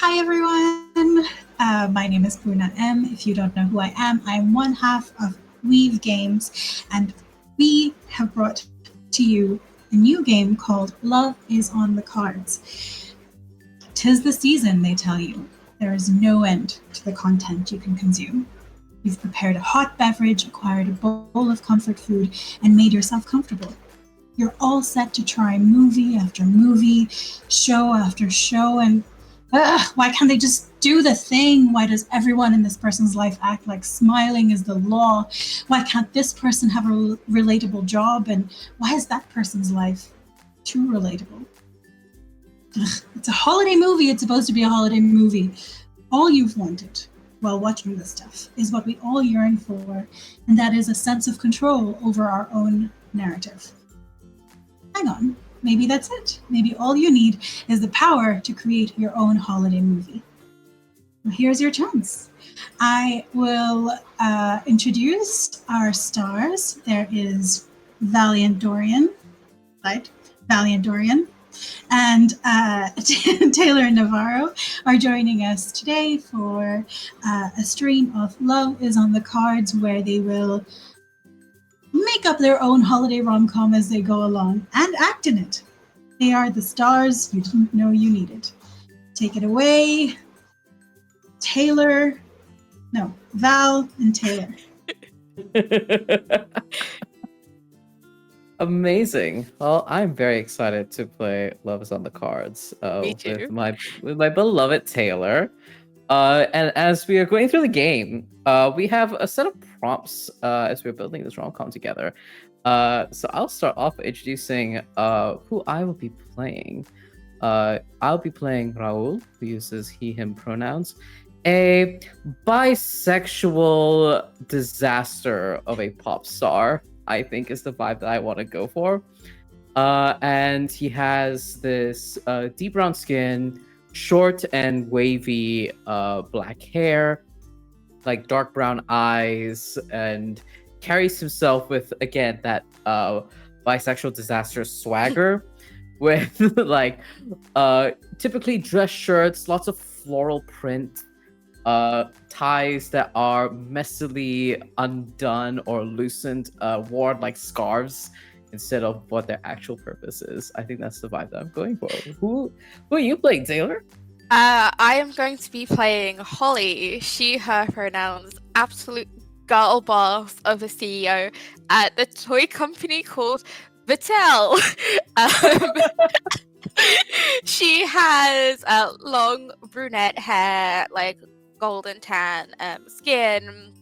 Hi everyone! My name is Bruna M. If you don't know who I am, I'm one half of Weave Games, and we have brought to you a new game called Love is on the Cards. 'Tis the season, they tell you. There is no end to the content you can consume. You've prepared a hot beverage, acquired a bowl of comfort food, and made yourself comfortable. You're all set to try movie after movie, show after show, and why can't they just do the thing? Why does everyone in this person's life act like smiling is the law? Why can't this person have a relatable job? And why is that person's life too relatable? It's a holiday movie. It's supposed to be a holiday movie. All you've wanted while watching this stuff is what we all yearn for, and that is a sense of control over our own narrative. Hang on, maybe that's it. Maybe all you need is the power to create your own holiday movie. Well, here's your chance. I will introduce our stars. There is Valiant Dorian, right? Valiant Dorian, and Taylor Navarro are joining us today for a stream of Love is on the Cards, where they will make up their own holiday rom-com as they go along and act in it. They are the stars you didn't know you needed. Take it away, Taylor. No, Val and Taylor. Amazing. Well, I'm very excited to play Love is on the Cards Me too. with my beloved Taylor. And as we are going through the game, we have a set of prompts as we're building this rom-com together. So I'll start off introducing who I will be playing. I'll be playing Raul, who uses he, him pronouns, a bisexual disaster of a pop star, I think is the vibe that I want to go for. And he has this deep brown skin, short and wavy black hair, like dark brown eyes, and carries himself with, again, that bisexual disaster swagger with like typically dress shirts, lots of floral print, ties that are messily undone or loosened, worn like scarves instead of what their actual purpose is. I think that's the vibe that I'm going for. Who are you playing, Taylor? I am going to be playing Holly, she, her pronouns, absolute girl boss of a CEO at the toy company called Mattel. She has long brunette hair, like golden tan skin.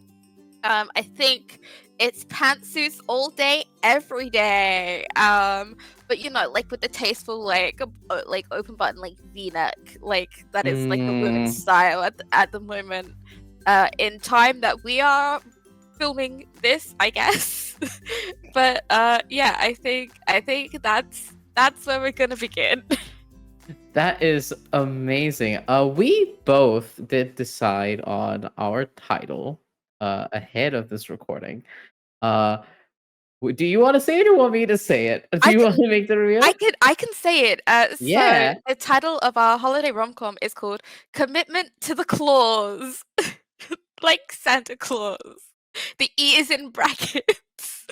I think it's pantsuits all day, every day. But like with the tasteful, like open button, like V-neck, like that is like the women's style at the moment. In time that we are filming this, I guess. But yeah, I think that's where we're gonna begin. That is amazing. We both did decide on our title ahead of this recording. Do you want to say it or want me to say it? Do you want to make the reveal? I can say it. Yeah. So the title of our holiday rom-com is called Commitment to the Claus. Like Santa Claus. The E is in brackets.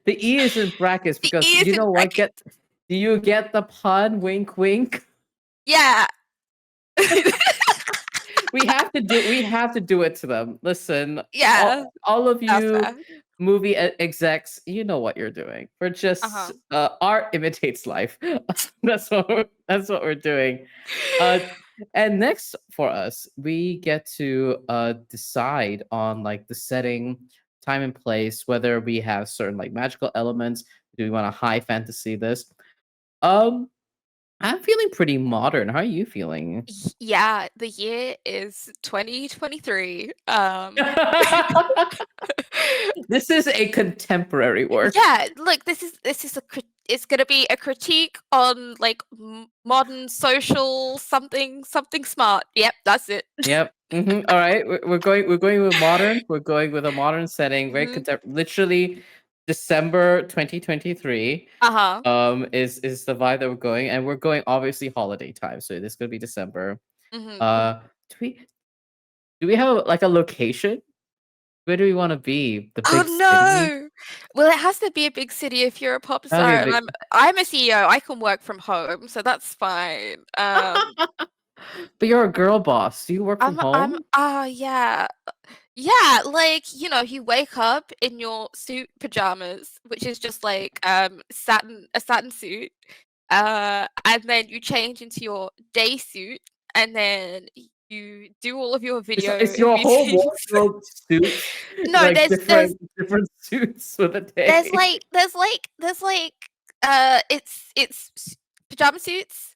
The E is in brackets because you know what? Do you get the pun? Wink, wink. Yeah. We have to do it to them. Listen, yeah, all of you movie execs, you know what you're doing. We're just art imitates life. that's what we're doing. And next for us, we get to decide on like the setting, time and place, whether we have certain like magical elements. Do we want a high fantasy this? I'm feeling pretty modern. How are you feeling? Yeah, the year is 2023. This is a contemporary work. Yeah, look, it's gonna be a critique on like modern social something smart. Yep, that's it. Yep. Mm-hmm. All right, we're going with modern. We're going with a modern setting. Very literally December 2023. Is the vibe that we're going, and we're going obviously holiday time. So this could be December. Mhm. Do we have like a location? Where do we want to be? The Oh big city? no! Well, it has to be a big city if you're a pop That'd star, be a and big. I'm a CEO. I can work from home, so that's fine. But you're a girl boss. Do you work from I'm home? yeah. Yeah, like, you wake up in your suit pajamas, which is just like a satin suit, and then you change into your day suit, and then you do all of your Is video your whole meetings. wardrobe suits No, like different suits for the there's day? like there's like it's pajama suits,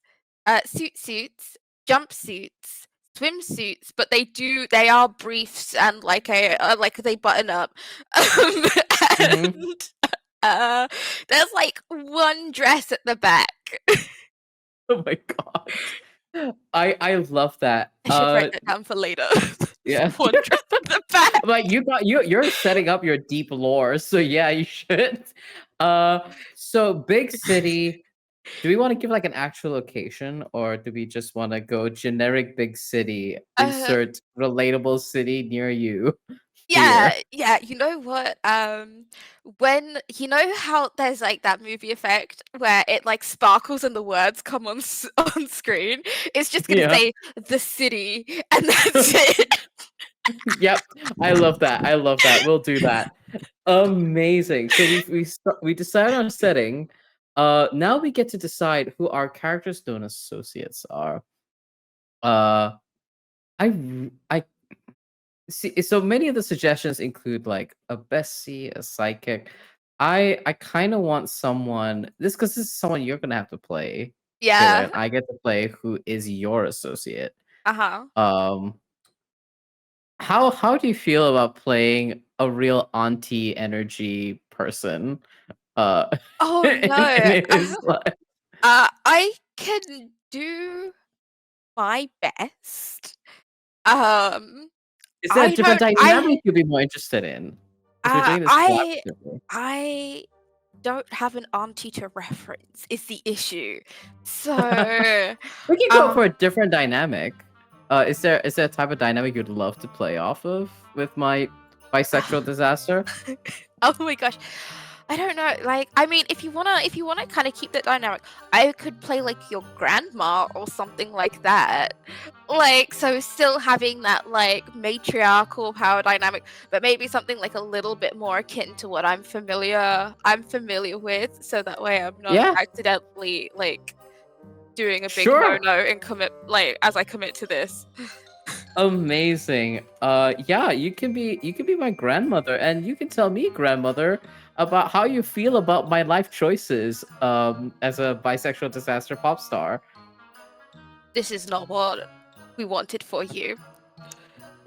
suits, jumpsuits, swimsuits, but they are briefs and like they button up. Um, Hmm. and there's like one dress at the back. Oh my god. I love that. I should write that down for later. Yeah. One dress at the back. Like you're setting up your deep lore, so yeah, you should. So big city. Do we want to give like an actual location, or do we just want to go generic big city? Uh, Insert relatable city near you Yeah, here. yeah. You know what? When you know how there's like that movie effect where it like sparkles and the words come on on screen. It's just gonna Yeah. say the city, and that's it. Yep. I love that. I love that. We'll do that. Amazing. So we decided on setting. Now we get to decide who our characters known associates are. Uh, I see. So many of the suggestions include like a bestie, a psychic. I kind of want someone this because this is someone you're gonna have to play, Taylor, Yeah. and I get to play who is your associate. Uh-huh. Um, how do you feel about playing a real auntie energy person? Uh, Oh in no. his life. I can do my best. Um, Is there a different I dynamic you'd be more interested in? Because we're doing this I collaboratively. I don't have an auntie to reference is the issue. So, We can go for um a different dynamic. Is there a type of dynamic you'd love to play off of with my bisexual disaster? oh my gosh. I don't know. Like, I mean, if you wanna kind of keep that dynamic, I could play like your grandma or something like that. Like, so still having that like matriarchal power dynamic, but maybe something like a little bit more akin to what I'm familiar with, so that way I'm not Yeah, accidentally like doing a big sure. no-no and commit like as I commit to this. Amazing. Yeah, you can be my grandmother, and you can tell me, grandmother, about how you feel about my life choices as a bisexual disaster pop star. This is not what we wanted for you.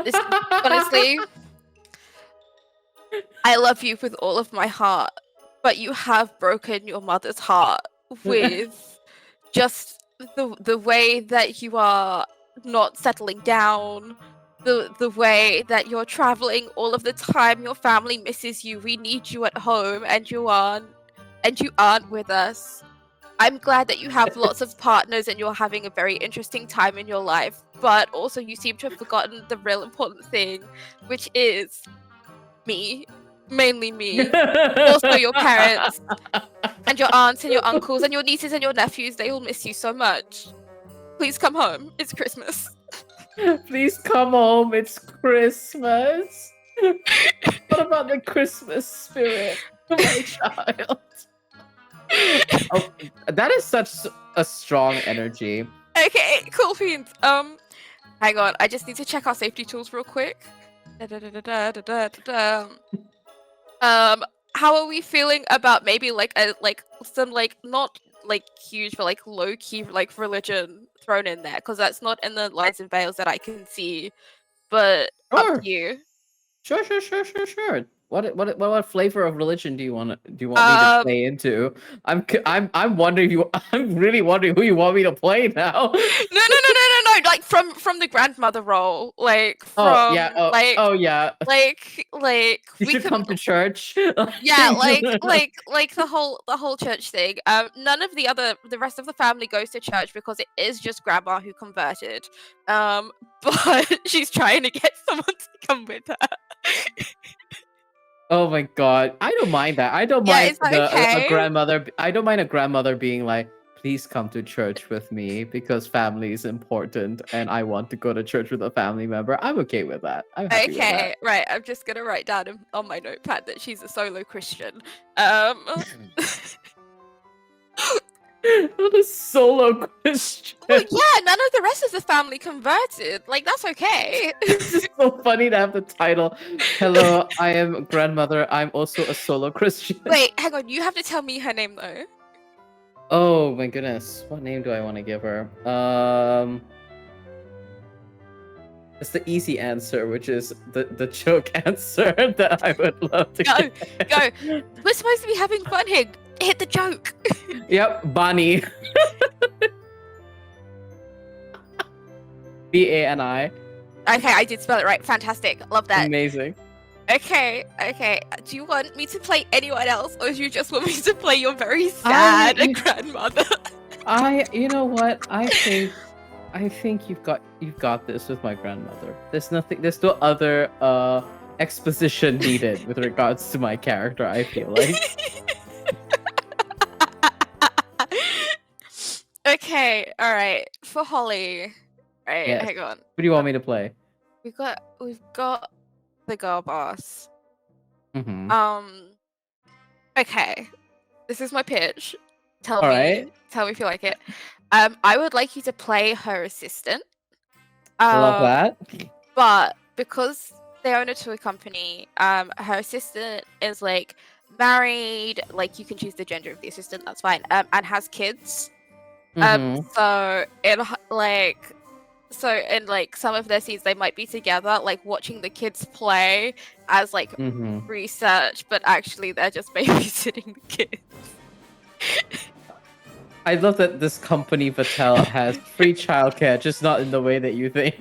This honestly, I love you with all of my heart, but you have broken your mother's heart with just the way that you are not settling down, the way that you're traveling all of the time. Your family misses you. We need you at home, and you aren't with us. I'm glad that you have lots of partners and you're having a very interesting time in your life, but also you seem to have forgotten the real important thing, which is me, mainly me. Also your parents and your aunts and your uncles and your nieces and your nephews, they all miss you so much. Please come home. It's Christmas. Please come home. It's Christmas. What about the Christmas spirit, my child? Oh, that is such a strong energy. Okay, cool beans. Hang on, I just need to check our safety tools real quick. Da-da-da-da-da-da-da-da. How are we feeling about maybe some like not like huge but like low key like religion thrown in there? Because that's not in the lines and veils that I can see. But up to Sure, you. sure. what flavor of religion do you want me to play into? I'm wondering I'm really wondering who you want me to play now. No. Like from the grandmother role, like from You we should could come to church. yeah, like the whole church thing. None of the rest of the family goes to church because it is just grandma who converted. But she's trying to get someone to come with her. Oh my god, I don't mind that. I don't Yeah, mind is that a okay? grandmother. I don't mind a grandmother being like, "Please come to church with me because family is important, and I want to go to church with a family member." I'm okay with that. I'm happy with that. Okay, right. I'm just gonna write down on my notepad that she's a solo Christian. Not a solo Christian. Well, yeah, none of the rest of the family converted. Like, that's okay. It's just so funny to have the title. Hello, I am grandmother. I'm also a solo Christian. Wait, hang on. You have to tell me her name though. Oh my goodness, what name do I want to give her? It's the easy answer, which is the joke answer that I would love to Go. We're supposed to be having fun here. Hit the joke. Yep, Bonnie. Bani. Okay, I did spell it right. Fantastic. Love that. Amazing. Okay. Do you want me to play anyone else, or do you just want me to play your very sad grandmother? You know what? I think you've got this with my grandmother. There's no other exposition needed with regards to my character, I feel like. Okay, alright. For Holly. Right, Yes. hang on. Who do you want me to play? We've got the girl boss. Mm-hmm. Okay. This is my pitch. Tell All me right. if you like it. I would like you to play her assistant. Love that. But because they own a toy company, her assistant is like married, like you can choose the gender of the assistant, that's fine. And has kids. Mm-hmm. So in like some of their scenes they might be together, like watching the kids play as like Mm-hmm. research, but actually they're just babysitting the kids. I love that this company Patel has free childcare, just not in the way that you think.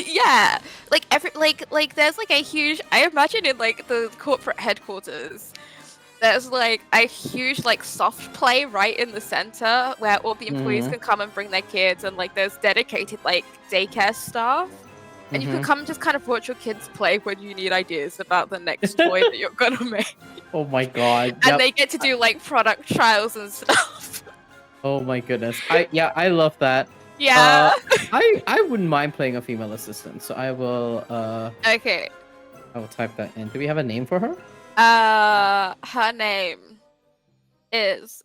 Yeah, like there's like a huge. I imagine in like the corporate headquarters, there's like a huge like soft play right in the center where all the employees can come and bring their kids, and like there's dedicated like daycare staff, and you can come and just kind of watch your kids play when you need ideas about the next toy that you're gonna make. Oh my god! And they get to do like product trials and stuff. Oh my goodness! I love that. Yeah. I wouldn't mind playing a female assistant, so I will. Okay. I will type that in. Do we have a name for her? Her name is.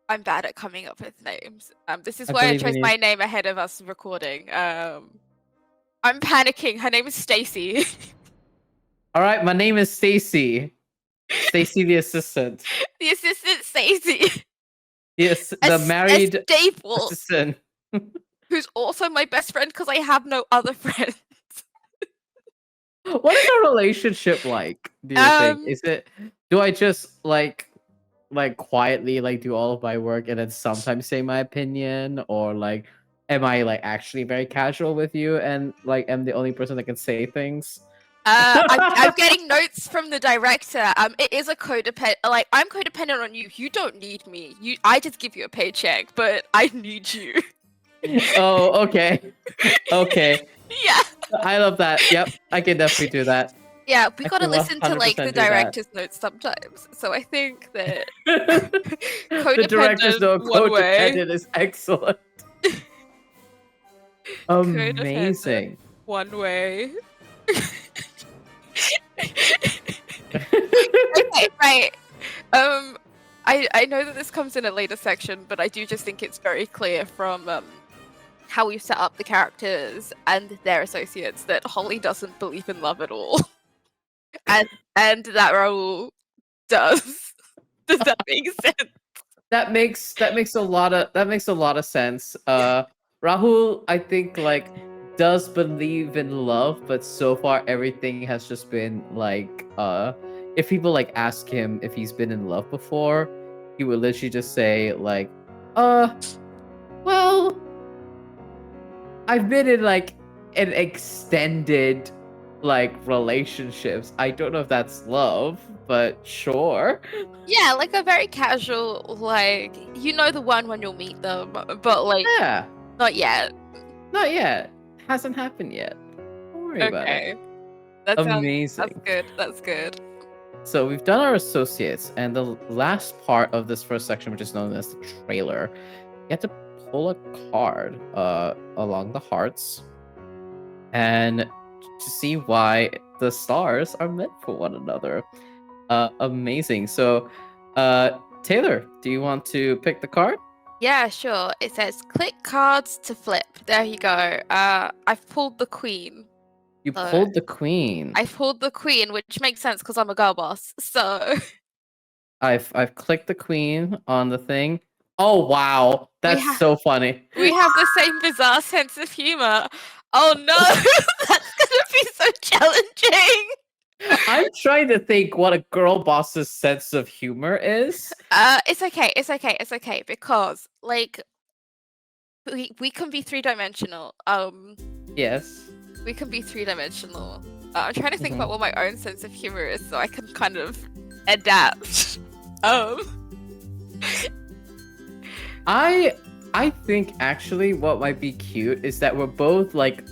I'm bad at coming up with names. This is why I chose my name ahead of us recording. I'm panicking. Her name is Stacy. All right, my name is Stacy. Stacy, the assistant. The assistant, Stacy. Yes, the married staple, assistant. who's also my best friend because I have no other friends. What is our relationship like? Do you think? Is it? Do I just like quietly like do all of my work and then sometimes say my opinion, or like am I like actually very casual with you and like am the only person that can say things? I'm getting notes from the director. It is a codependent. Like I'm codependent on you. You don't need me. I just give you a paycheck, but I need you. Oh, okay. Okay. Yeah. I love that. Yep, I can definitely do that. Yeah, we gotta listen to like the director's notes sometimes. So I think that the director's note codependent is excellent. Amazing. One way. Okay, right. I know that this comes in a later section, but I do just think it's very clear from how we've set up the characters and their associates that Holly doesn't believe in love at all, and that Raoul does. Does that make sense? That makes a lot of sense. Rahul, I think like does believe in love, but so far everything has just been like if people like ask him if he's been in love before, he would literally just say like, well, I've been in like an extended like relationships. I don't know if that's love, but sure. Yeah, like a very casual, like, you know the one when you'll meet them, but like, Yeah, not yet. not yet. Hasn't happened yet. Don't worry about it. Okay. That sounds, Amazing. that's good, that's good. So we've done our associates, and the last part of this first section, which is known as the trailer, you have to pull a card along the hearts and to see why the stars are meant for one another. Amazing. So, Taylor, do you want to pick the card? Yeah, sure. It says click cards to flip. There you go. I've pulled the queen. You So, pulled the queen. I pulled the queen, which makes sense because I'm a girl boss. So I've clicked the queen on the thing. Oh wow, that's so funny. we have the same bizarre sense of humor. Oh no, that's gonna be so challenging. I'm trying to think what a girl boss's sense of humor is. It's okay because like we can be three-dimensional. Yes. We can be three-dimensional. I'm trying to think about what my own sense of humor is so I can kind of adapt. I think actually what might be cute is that we're both like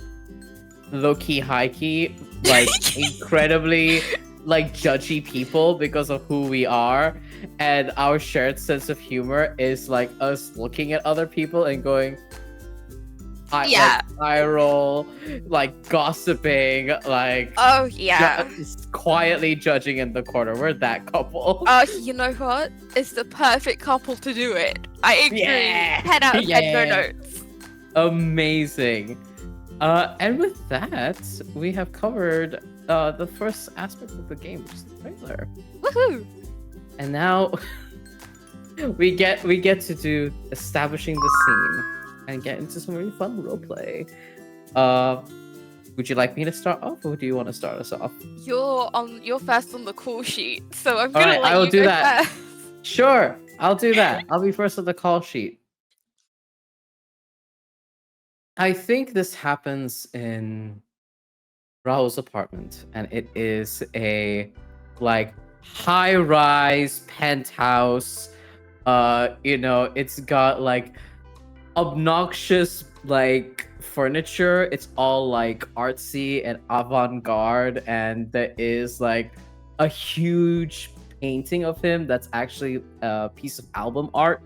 low-key, high-key, like incredibly like judgy people because of who we are, and our shared sense of humor is like us looking at other people and going, like, eye roll, like gossiping, like oh yeah, quietly judging in the corner. We're that couple. You know what? It's the perfect couple to do it. I agree. Yeah. 10 out of 10, no notes. Amazing. And with that, we have covered the first aspect of the game, which is the trailer. Woohoo! And now we get to do establishing the scene and get into some really fun roleplay. Would you like me to start off, or do you want to start us off? You're first on the call sheet, so I'm gonna let I will you do go that. first. Sure, I'll do that. I'll be first on the call sheet. I think this happens in Rahul's apartment, and it is a like high-rise penthouse. It's got like obnoxious like furniture. It's all like artsy and avant-garde, and there is like a huge painting of him that's actually a piece of album art.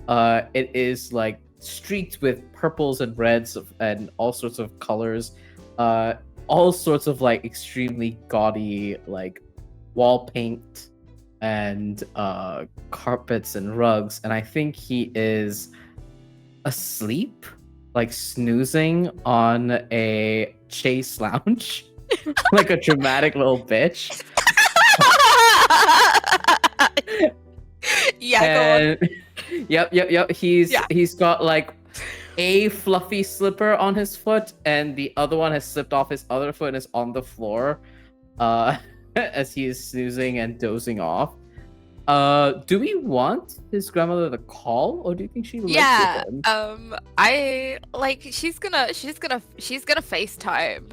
It is like streaked with purples and reds and all sorts of colors, all sorts of like extremely gaudy like wall paint and carpets and rugs, and I think he is asleep, like snoozing on a chase lounge like a dramatic little bitch. Yeah, go on. Yep. He's got like a fluffy slipper on his foot, and the other one has slipped off his other foot and is on the floor as he is snoozing and dozing off. Do we want his grandmother to call, or do you think she lives with him? I like she's gonna FaceTime.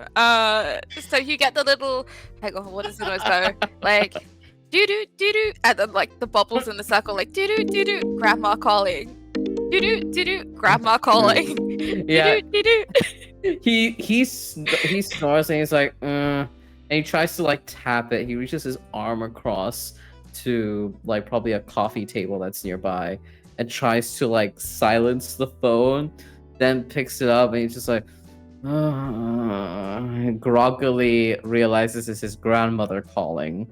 So you get the little, hang on, what does the noise go? Like doo doo doo doo, and then like the bubbles in the circle, like doo doo doo doo, grandma calling. Doo doo doo doo, grandma calling. Yeah. Doo doo doo. He snores and he's like, and he tries to like tap it. He reaches his arm across to like probably a coffee table that's nearby and tries to like silence the phone, then picks it up and he's just like groggily realizes it's his grandmother calling,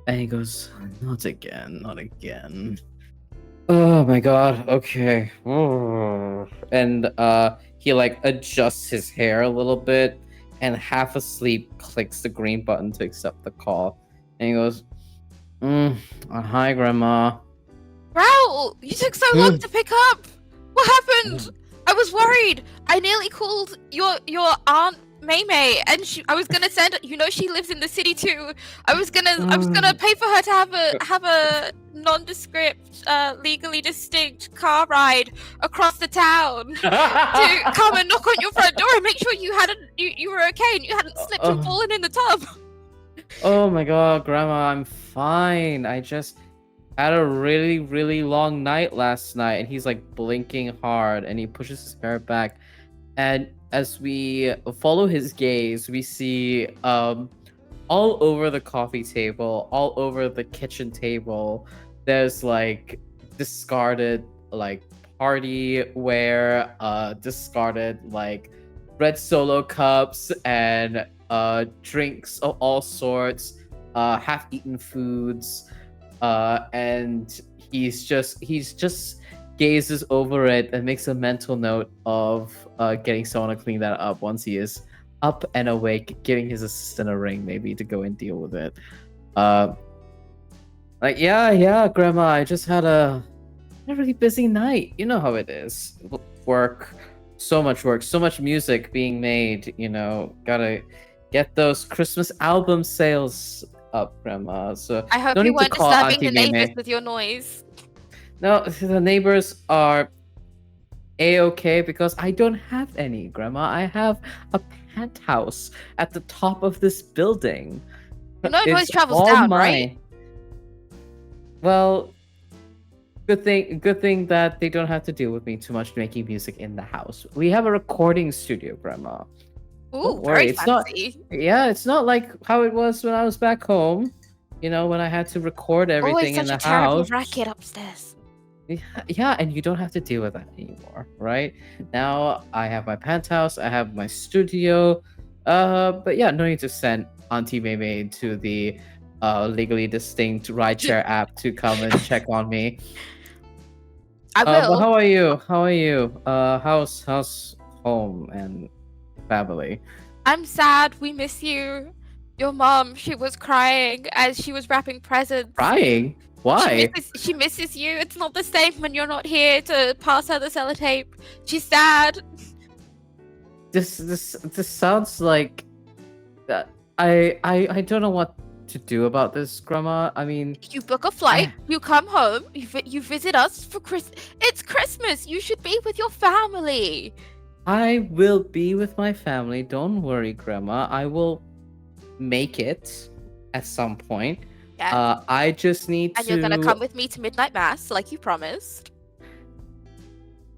and he goes, not again. Oh my god, okay. And he like adjusts his hair a little bit and half asleep clicks the green button to accept the call. And he goes, hi, Grandma. Raoul, you took so long to pick up. What happened? I was worried. I nearly called your aunt May, and I was gonna send. You know, she lives in the city too. I was gonna pay for her to have a nondescript, legally distinct car ride across the town to come and knock on your front door and make sure you were okay and you hadn't slipped and fallen in the tub. Oh my god, Grandma, I'm fine. I just had a really, really long night last night. And he's like blinking hard and he pushes his hair back. And as we follow his gaze, we see all over the coffee table, all over the kitchen table, there's like discarded like party wear, discarded like red Solo cups and drinks of all sorts, half-eaten foods, and he's just gazes over it and makes a mental note of getting someone to clean that up once he is up and awake, giving his assistant a ring maybe to go and deal with it. Like yeah, Grandma, I just had a really busy night. You know how it is. Work, so much music being made, you know, gotta get those Christmas album sales up, Grandma. So I hope no you need to weren't call disturbing Auntie the neighbors Mei. with your noise. No, the neighbors are a-okay because I don't have any, Grandma. I have a penthouse at the top of this building. You know noise It's travels all down, mine. right? Well, good thing that they don't have to deal with me too much making music in the house. We have a recording studio, Grandma. Ooh, Don't worry, very it's not. fancy. Yeah, it's not like how it was when I was back home. You know, when I had to record everything Always in such the a terrible house. racket upstairs. Yeah, and you don't have to deal with that anymore, right? Now I have my penthouse, I have my studio. But yeah, no need to send Auntie Mei to the legally distinct rideshare app to come and check on me. I will. But how are you? How are you? How's home and family? I'm sad. We miss you. Your mom, she was crying as she was wrapping presents. Crying? Why? She misses you. It's not the same when you're not here to pass her the sellotape. She's sad. This sounds like that. I don't know what to do about this, Grandma. I mean, You book a flight. You come home. You visit us for It's Christmas. You should be with your family. I will be with my family. Don't worry, Grandma. I will make it at some point. Yeah. I just need And to. you're gonna come with me to midnight mass, like you promised.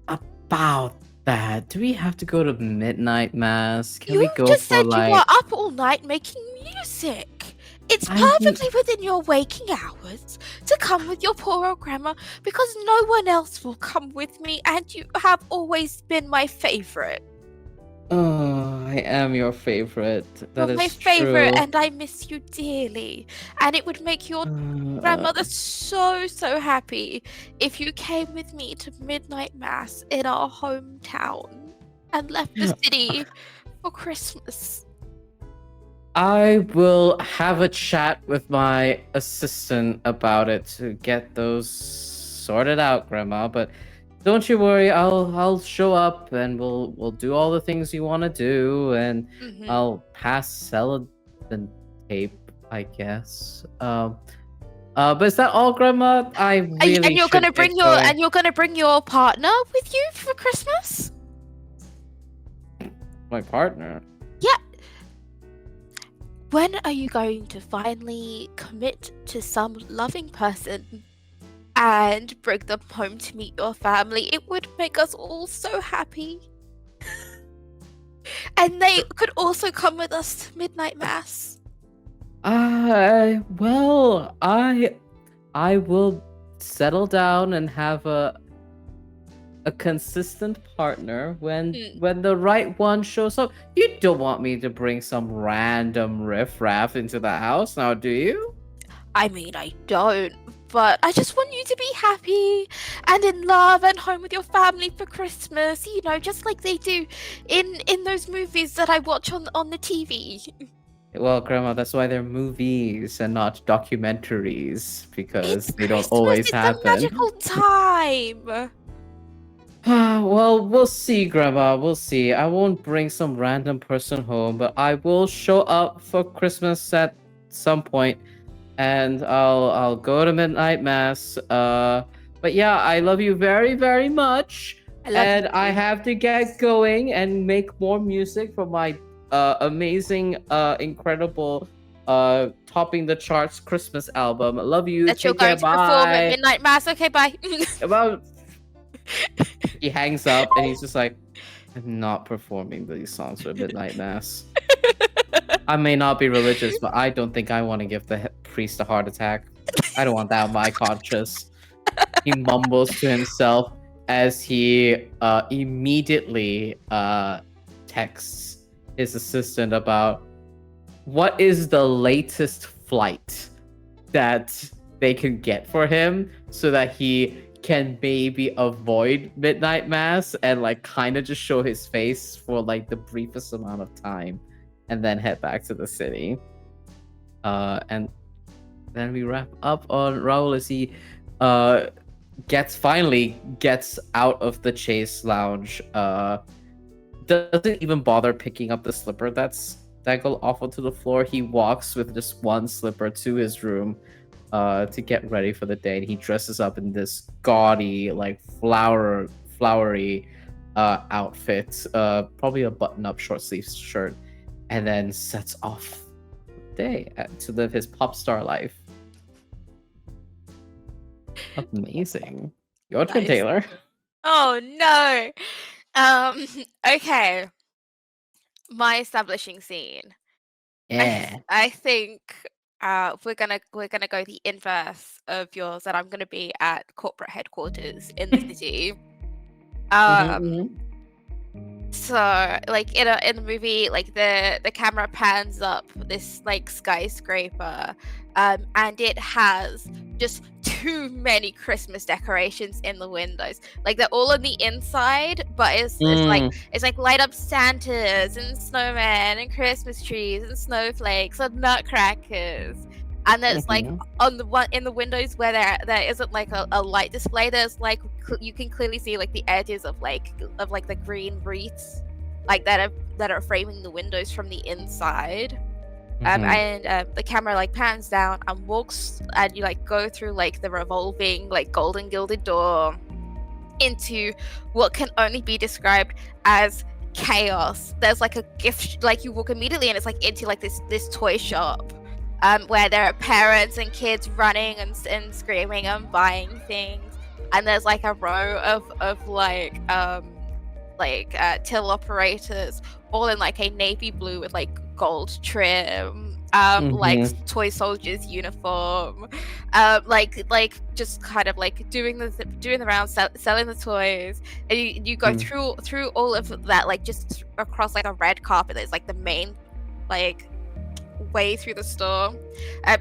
About that, do we have to go to midnight mass? Can You we go just for said like? you were up all night making music. It's I mean- perfectly within your waking hours to come with your poor old grandma because no one else will come with me, and you have always been my favorite. Oh, I am your favorite. That You're is my favorite, true. and I miss you dearly. And it would make your Uh, grandmother so happy if you came with me to midnight mass in our hometown and left the city for Christmas. I will have a chat with my assistant about it to get those sorted out, Grandma. But don't you worry, I'll show up and we'll do all the things you want to do, and Mhm. I'll pass cellotape, I guess. But is that all, Grandma? I really And you're should gonna get bring your partner with you for Christmas? my partner. Yeah. When are you going to finally commit to some loving person and bring them home to meet your family? It would make us all so happy. And they could also come with us to midnight mass. Well, I will settle down and have a consistent partner when the right one shows up. You don't want me to bring some random riffraff into the house now, do you? I mean, I don't, but I just want you to be happy and in love and home with your family for Christmas, you know, just like they do in those movies that I watch on the TV. Well, Grandma, that's why they're movies and not documentaries, because It's they don't Christmas, always it's happen. a magical time. Well, we'll see, Grandma. We'll see. I won't bring some random person home, but I will show up for Christmas at some point, and I'll go to midnight mass. But yeah, I love you very, very much, I love you and I too. have to get going and make more music for my amazing, incredible, topping the charts Christmas album. I love you. That you're Take care. going to perform at Bye. midnight mass. Okay, bye. Well, he hangs up and he's just like, I'm not performing these songs for midnight mass. I may not be religious, but I don't think I want to give the priest a heart attack. I don't want that on my conscience. He mumbles to himself as he immediately texts his assistant about what is the latest flight that they can get for him so that he can maybe avoid midnight mass and like kind of just show his face for like the briefest amount of time and then head back to the city. And then we wrap up on Raul as he finally gets out of the chase lounge. Doesn't even bother picking up the slipper that go off onto the floor. He walks with just one slipper to his room to get ready for the day. And he dresses up in this gaudy, like flowery outfit, probably a button-up short-sleeve shirt, and then sets off the day to live his pop star life. Amazing. Your turn, Nice. Taylor. Oh no. Okay. My establishing scene. Yeah. I think we're gonna go the inverse of yours, and I'm gonna be at corporate headquarters in the city. Mhm. So like in the movie, like the camera pans up this like skyscraper, and it has just too many Christmas decorations in the windows. Like they're all on the inside, but it's like light up Santas and snowmen and Christmas trees and snowflakes and nutcrackers. And there's like on the one in the windows where there isn't like a light display. There's like you can clearly see like the edges of like the green wreaths, like that are framing the windows from the inside. And the camera like pans down and walks, and you like go through like the revolving like golden gilded door into what can only be described as chaos. There's like a gift, like you walk immediately and it's like into like this toy shop, where there are parents and kids running and screaming and buying things, and there's like a row of till operators all in like a navy blue with like gold trim, like toy soldiers uniform, like just kind of like doing the rounds, selling the toys, and you go through all of that, like just across like a red carpet. There's like the main like way through the store,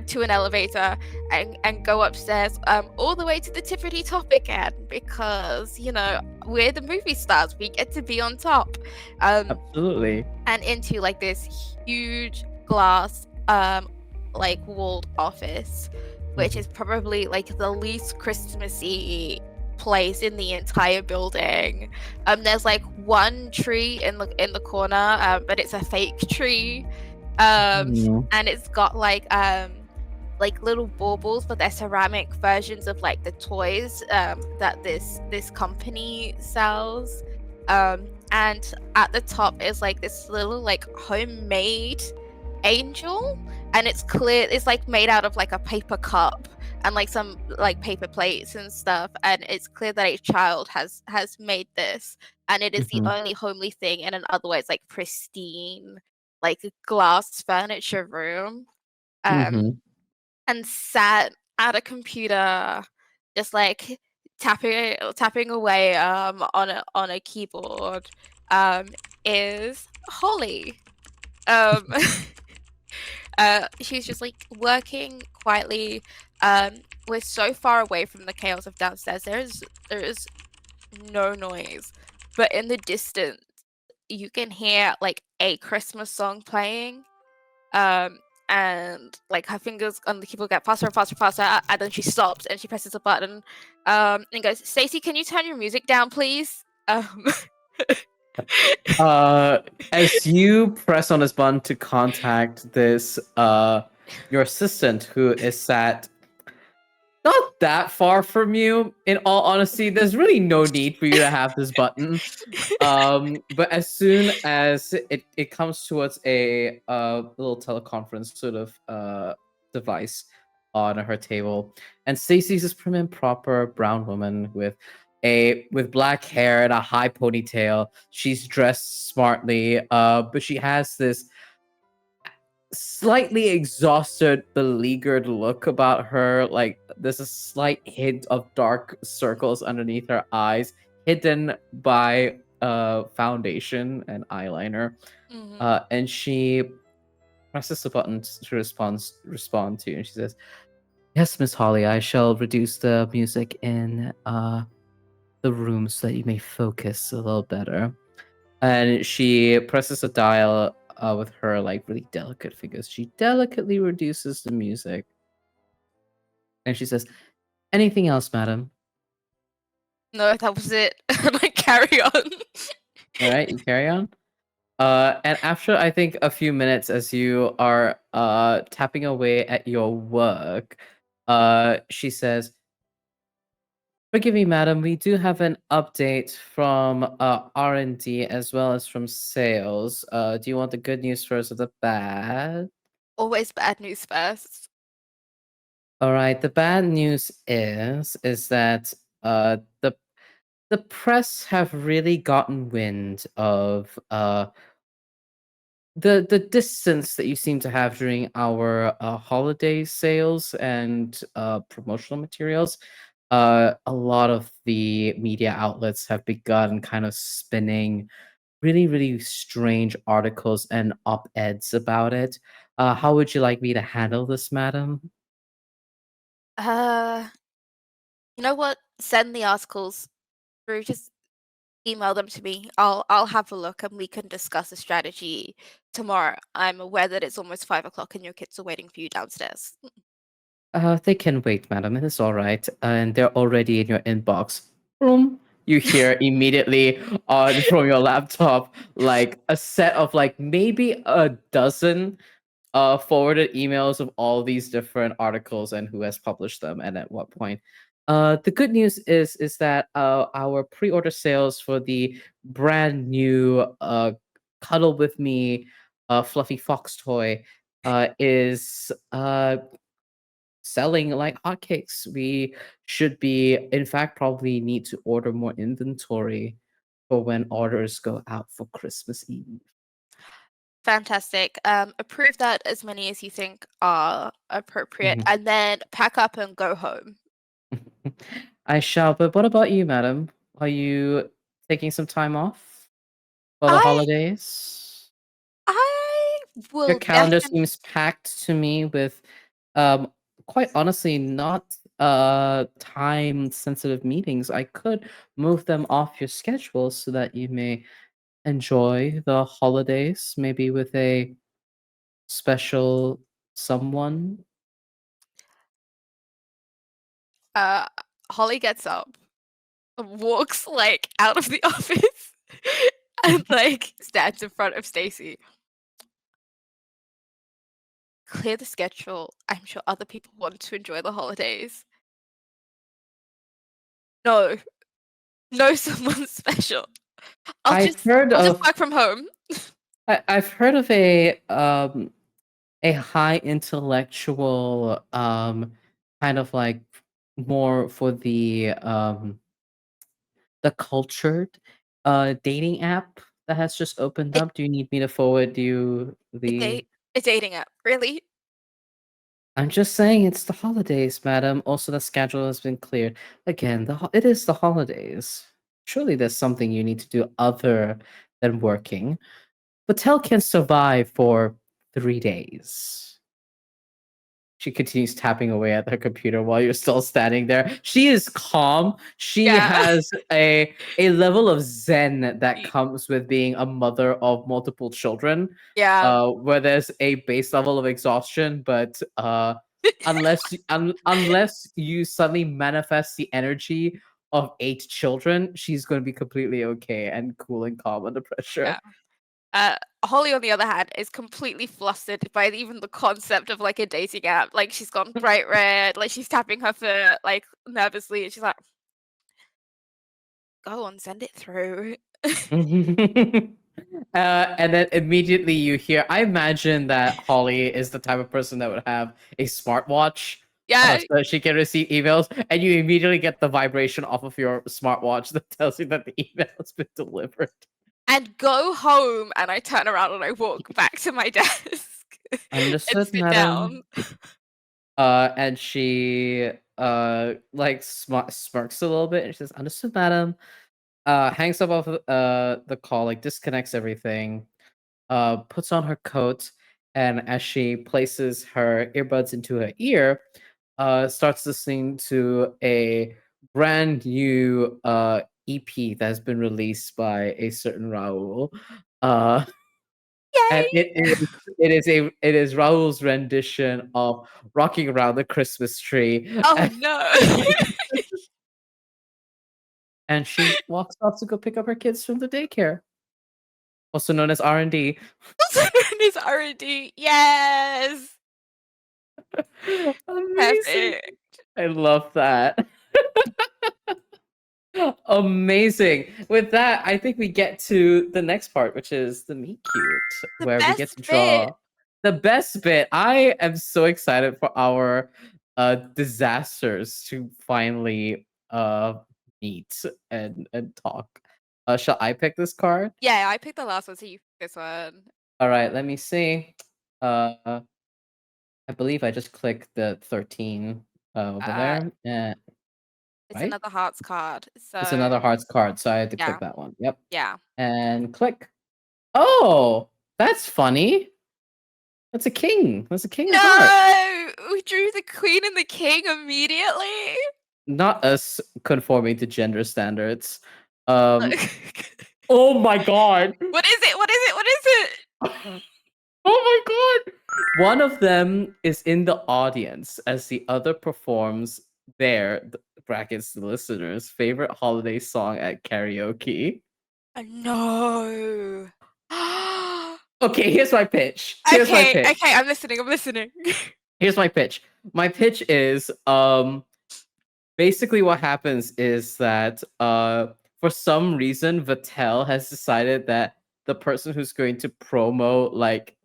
to an elevator, and go upstairs, all the way to the tippity top again, because you know we're the movie stars, we get to be on top. Absolutely. And into like this huge glass like walled office, which is probably like the least Christmassy place in the entire building. There's like one tree in the corner, but it's a fake tree. And it's got like little baubles, but they're ceramic versions of like the toys that this company sells. And at the top is like this little like homemade angel, and it's like made out of like a paper cup and like some like paper plates and stuff, and it's clear that a child has made this, and it is the only homely thing in an otherwise like pristine like glass furniture room, and sat at a computer just like tapping away on a keyboard is Holly. She's just like working quietly. We're so far away from the chaos of downstairs. There is no noise, but in the distance you can hear like a Christmas song playing, and like her fingers on the keyboard get faster and faster and faster, and then she stops and she presses a button, and goes, "Stacey, can you turn your music down, please?" Um, As you press on this button to contact this your assistant who is sat not that far from you, in all honesty, there's really no need for you to have this button. But as soon as it comes towards a little teleconference sort of device on her table, and Stacy's this prim and proper brown woman with black hair and a high ponytail. She's dressed smartly, but she has this slightly exhausted, beleaguered look about her. Like there's a slight hint of dark circles underneath her eyes, hidden by foundation and eyeliner. mhm. And she presses the button to respond to, and she says, "Yes, Miss Holly, I shall reduce the music in the room so that you may focus a little better." And she presses a dial with her like really delicate fingers. She delicately reduces the music, and she says, "Anything else, madam?" No, that was it. Like carry on. All right, you carry on. And after I think a few minutes, as you are tapping away at your work, she says, "Forgive me, madam. We do have an update from R&D as well as from sales. Do you want the good news first or the bad?" Always bad news first. All right. The bad news is that the press have really gotten wind of the distance that you seem to have during our holiday sales and promotional materials. A lot of the media outlets have begun kind of spinning really, really strange articles and op-eds about it. How would you like me to handle this, madam? Uh, you know what? Send the articles through. Just email them to me. I'll have a look and we can discuss a strategy tomorrow. I'm aware that it's almost 5 o'clock and your kids are waiting for you downstairs. They can wait, madam. It is all right. And they're already in your inbox. Boom. You hear immediately on from your laptop like a set of like maybe a dozen forwarded emails of all these different articles and who has published them and at what point. The good news is that our pre-order sales for the brand new Cuddle with Me fluffy fox toy is selling like hotcakes. We should be, in fact, probably need to order more inventory for when orders go out for Christmas Eve. Fantastic. Approve that as many as you think are appropriate, Mhm. and then pack up and go home. I shall, but what about you, madam? Are you taking some time off for the I holidays? I Your will calendar definitely. seems packed to me with quite honestly not time sensitive meetings. I could move them off your schedule so that you may enjoy the holidays, maybe with a special someone. Uh, Holly gets up, walks like out of the office, and like stands in front of Stacy. Clear the schedule. I'm sure other people want to enjoy the holidays. No, no, someone special. I'll I've just heard I'll just of work from home. I've heard of a high intellectual kind of like more for the cultured dating app that has just opened It, up. Do you need me to forward you it's the a dating app, really. I'm just saying it's the holidays, madam. Also, the schedule has been cleared. Again, it is the holidays. Surely there's something you need to do other than working. Patel can survive for 3 days. She continues tapping away at her computer while you're still standing there. She is calm. She Yeah, has a level of zen that comes with being a mother of multiple children, yeah. where there's a base level of exhaustion, but unless you suddenly manifest the energy of 8 children, she's going to be completely okay and cool and calm under pressure. Holly, on the other hand, is completely flustered by even the concept of like a dating app. Like she's gone bright red, like she's tapping her foot like nervously, and she's like, "Go on, send it through." And then immediately you hear. I imagine that Holly is the type of person that would have a smartwatch. Yeah, So that she can receive emails, and you immediately get the vibration off of your smartwatch that tells you that the email has been delivered. and go home, and I turn around and I walk back to my desk and Understood, sit down. madam. And she like smirks a little bit, and she says, "Understood, madam." Hangs up off the call, like disconnects everything. Puts on her coat, and as she places her earbuds into her ear, starts listening to a brand new EP that has been released by a certain Raul. And Yay! it is Raul's rendition of "Rocking Around the Christmas Tree," Oh no! and she walks off to go pick up her kids from the daycare, also known as R&D. His R&D, yes, Amazing! perfect. I love that. Amazing. With that, I think we get to the next part, which is the meet cute, The where we get best to bit. draw the best bit. I am so excited for our disasters to finally meet and talk. Shall I pick this card? Yeah, I picked the last one, so you pick this one. All right, let me see. I believe I just clicked the 13 over there. It's Right? another hearts card. So It's another hearts card, so I had to yeah, click that one. Yep. yeah. And click. Oh, that's funny. That's a king. That's a king of hearts. No, we drew the queen and the king immediately. Not us conforming to gender standards. Oh my god. What is it? What is it? What is it? Oh my god. One of them is in the audience as the other performs their brackets the listeners' favorite holiday song at karaoke. No. Okay, here's my pitch. Here's my pitch. Okay, I'm listening. I'm listening. Here's my pitch. My pitch is basically what happens is that for some reason Mattel has decided that the person who's going to promo like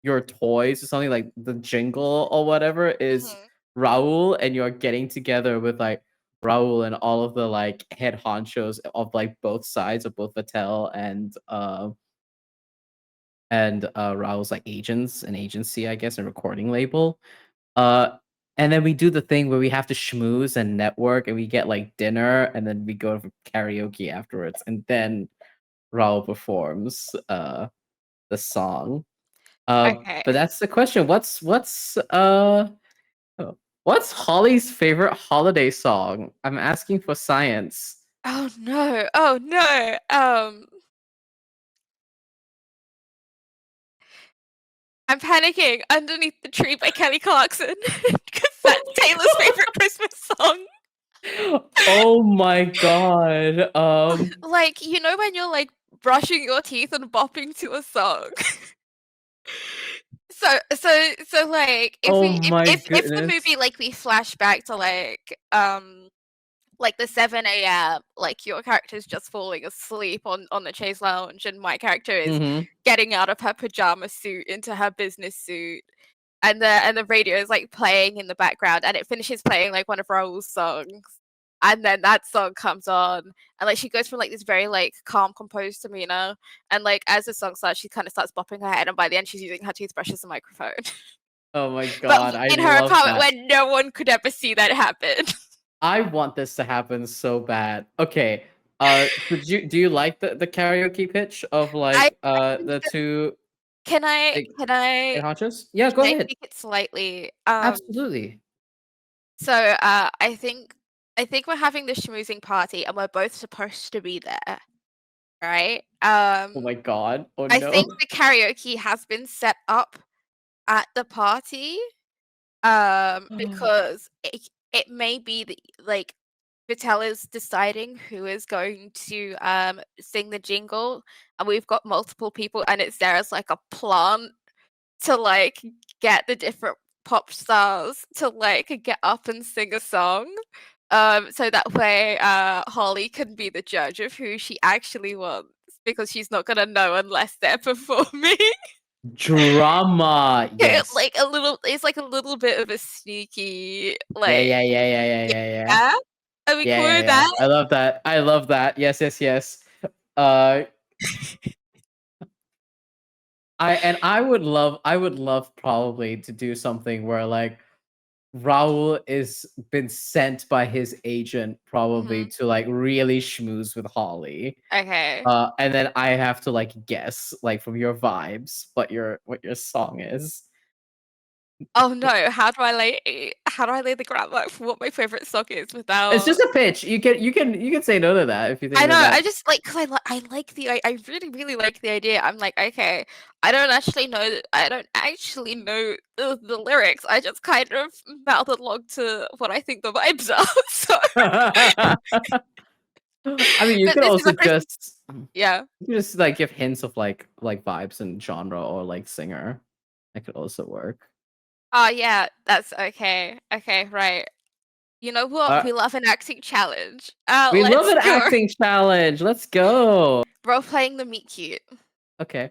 your toys or something like the jingle or whatever is Raul, and you're getting together with like Raul and all of the like head honchos of like both sides of both Mattel and Raul's like agents and agency, I guess, and recording label. And then we do the thing where we have to schmooze and network, and we get like dinner, and then we go for karaoke afterwards, and then Raul performs the song. Okay. But that's the question. What's Holly's favorite holiday song? I'm asking for science. Oh no. Oh no. I'm panicking. Underneath the Tree by Kelly Clarkson. Because that's Taylor's favorite Christmas song. Oh my god. Like, you know when you're like brushing your teeth and bopping to a song? So like if Oh we my if the goodness. movie like we flash back to like the 7 a.m. like your character's just falling asleep on the chaise lounge, and my character is Mhm. getting out of her pajama suit into her business suit, and the radio is like playing in the background, and it finishes playing like one of Raul's songs, and then that song comes on, and like she goes from like this very like calm, composed demeanor, and like as the song starts, she kind of starts bopping her head, and by the end, she's using her toothbrush as a microphone. Oh my But god, I in her love apartment that. where no one could ever see that happen. I want this to happen so bad. Okay. Do you like the karaoke pitch of like the two Can I like can I head honchos? Yeah, go can I ahead. tweak it slightly? Absolutely. So I think we're having this schmoozing party, and we're both supposed to be there, right? Oh my god. Oh I no. think the karaoke has been set up at the party, because it may be that like Vitel is deciding who is going to sing the jingle, and we've got multiple people, and it's there as like a plant to like get the different pop stars to like get up and sing a song. So that way Holly can be the judge of who she actually wants, because she's not gonna know unless they're performing. Drama. Yes. Like it's like a little bit of a sneaky Yeah, like yeah, yeah, yeah, yeah, yeah, yeah. yeah. Are we Yeah, cool yeah, with yeah. that? I love that. I love that. Yes, yes, yes. Uh, I would love probably to do something where like Raul is been sent by his agent probably Mhm. to like really schmooze with Holly. Okay. And then I have to like guess like from your vibes what your song is. Oh no, how do I lay the groundwork for what my favorite song is It's just without a pitch. You can say no to that if you think I know, that I just like because I like I really really like the idea. I'm like, okay, I don't actually know the lyrics. I just kind of mouth along to what I think the vibes are. So, that. I mean, you but could this is also a Christmas. just Yeah. you could just like give hints of like vibes and genre or like singer. That could also work. Oh yeah, that's okay. Okay, right. You know what? Uh, We love an acting challenge. we love Let's an go. acting challenge. Let's go. Role playing the meet cute. Okay.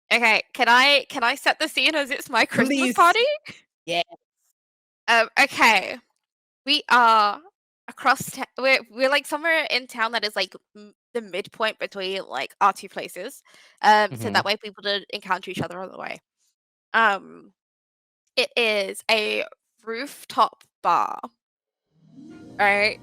Okay, can I set the scene as it's my Christmas Please. party? Yeah. Okay. We are across we're like somewhere in town that is like the midpoint between like our two places. So Mhm. that way people don't encounter each other on the way. Um it is a rooftop bar, right?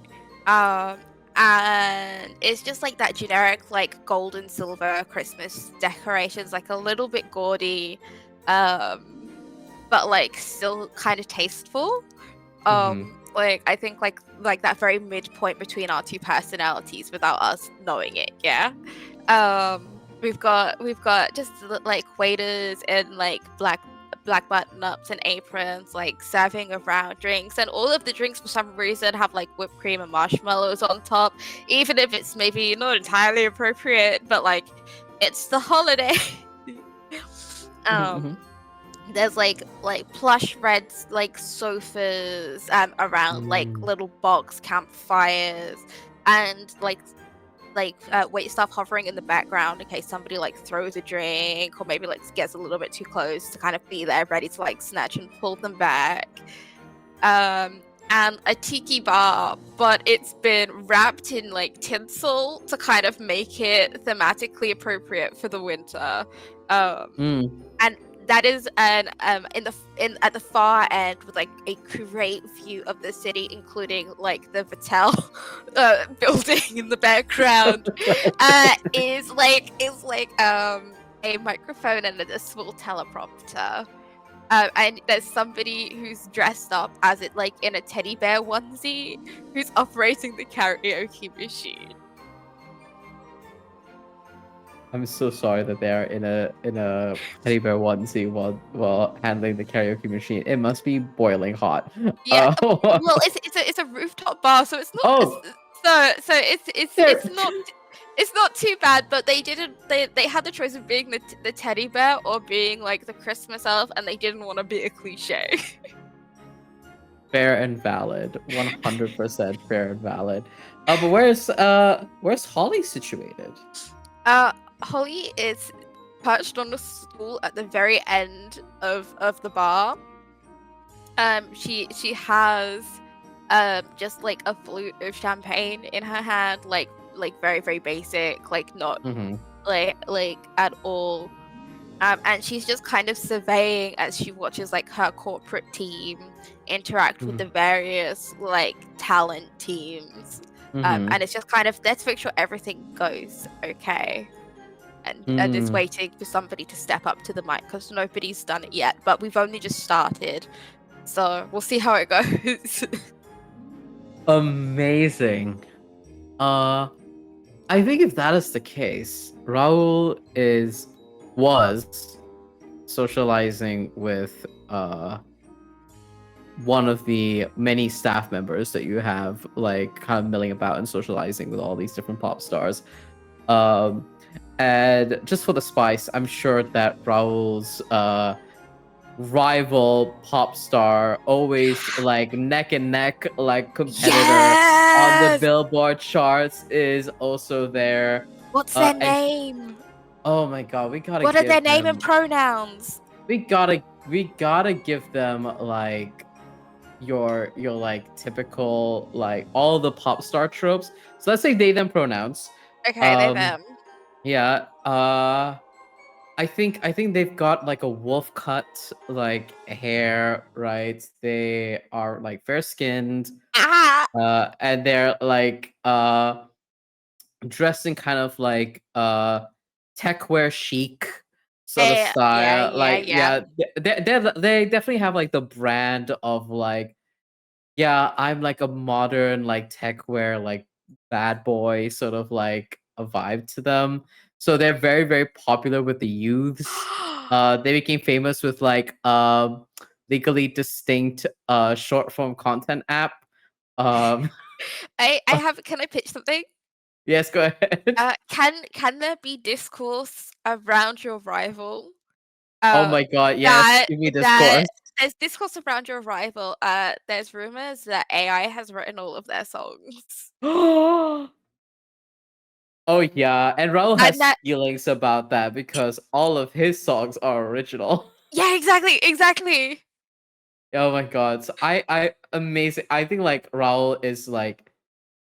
Um and it's just like that generic like gold and silver Christmas decorations, like a little bit gaudy, but like still kind of tasteful. Mhm. Like I think like that very midpoint between our two personalities without us knowing it, yeah. We've got just like waiters in like black button ups and aprons, like serving around drinks, and all of the drinks for some reason have like whipped cream and marshmallows on top, even if it's maybe not entirely appropriate, but like it's the holiday. um Mhm. there's like plush red like sofas around like Mm. little box campfires, and wait staff hovering in the background in case somebody like throws a drink or maybe like gets a little bit too close to kind of be there ready to like snatch and pull them back. And a tiki bar, but it's been wrapped in like tinsel to kind of make it thematically appropriate for the winter. Mm. And that is an in at the far end with like a great view of the city, including like the Vitel building in the background. Is like a microphone and a small teleprompter. And there's somebody who's dressed up as it like in a teddy bear onesie who's operating the karaoke machine. I'm so sorry that they're in a teddy bear onesie while handling the karaoke machine. It must be boiling hot. Yeah, well, it's a rooftop bar, so it's not. Oh, So there. it's not too bad. But they had the choice of being the teddy bear or being like the Christmas elf, and they didn't want to be a cliche. Fair and valid. 100% fair and valid. But where's Holly situated? Holly is perched on a stool at the very end of the bar. She has just like a flute of champagne in her hand, like very very basic, like not Mm-hmm. like at all. And she's just kind of surveying as she watches like her corporate team interact with the various like talent teams. Mm-hmm. And it's just kind of, let's make sure everything goes okay. And is waiting for somebody to step up to the mic because nobody's done it yet, but we've only just started. So we'll see how it goes. Amazing. I think if that is the case, Raul was socializing with one of the many staff members that you have, like, kind of milling about and socializing with all these different pop stars. And just for the spice, I'm sure that Raul's rival pop star, always like neck and neck, like competitor on the Yes! Billboard charts, is also there. What's their And name? oh my god, we gotta What are give their name them, and pronouns? we gotta give them like your like typical, like all the pop star tropes. So let's say they them pronouns. Okay, they them. Yeah. I think they've got like a wolf cut like hair, right? They are like fair skinned, Ah! and they're like dressed in kind of like tech wear chic sort of style. Like Yeah. they definitely have like the brand of like, yeah, I'm like a modern like tech wear like bad boy sort of like a vibe to them. So they're very, very popular with the youths. They became famous with like legally distinct short form content app. Um I have. Can I pitch something? yes, go ahead. Can there be discourse around your rival? Oh my god, yes, That give me that discourse. there's discourse around your rival. There's rumors that AI has written all of their songs. Oh yeah, and Raul And has that feelings about that because all of his songs are original. Yeah, exactly. Oh my god. So I amazing. I think like Raul is like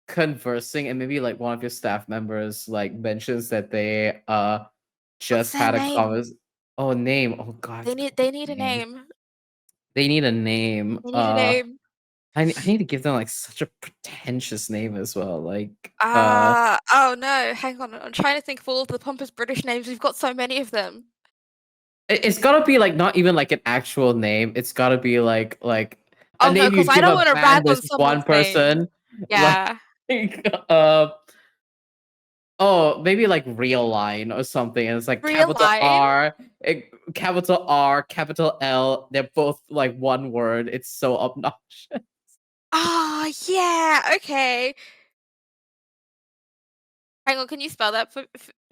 conversing, and maybe like one of your staff members like mentions that they What's just their had a name? convers name. Oh god, I They forgot need the they need a name. name. They need a name. They need a name. I need to give them like such a pretentious name as well. Like Oh no, hang on. I'm trying to think of all of the pompous British names. We've got so many of them. it's gotta be like not even like an actual name. It's gotta be like a Oh no, name because you I give don't a want to band rag with on one someone's name. person. Like Yeah. oh, maybe like real line or something. And it's like Real capital line. R, capital R, capital L. They're both like one word. It's so obnoxious. Oh yeah, okay. Hang on, can you spell that for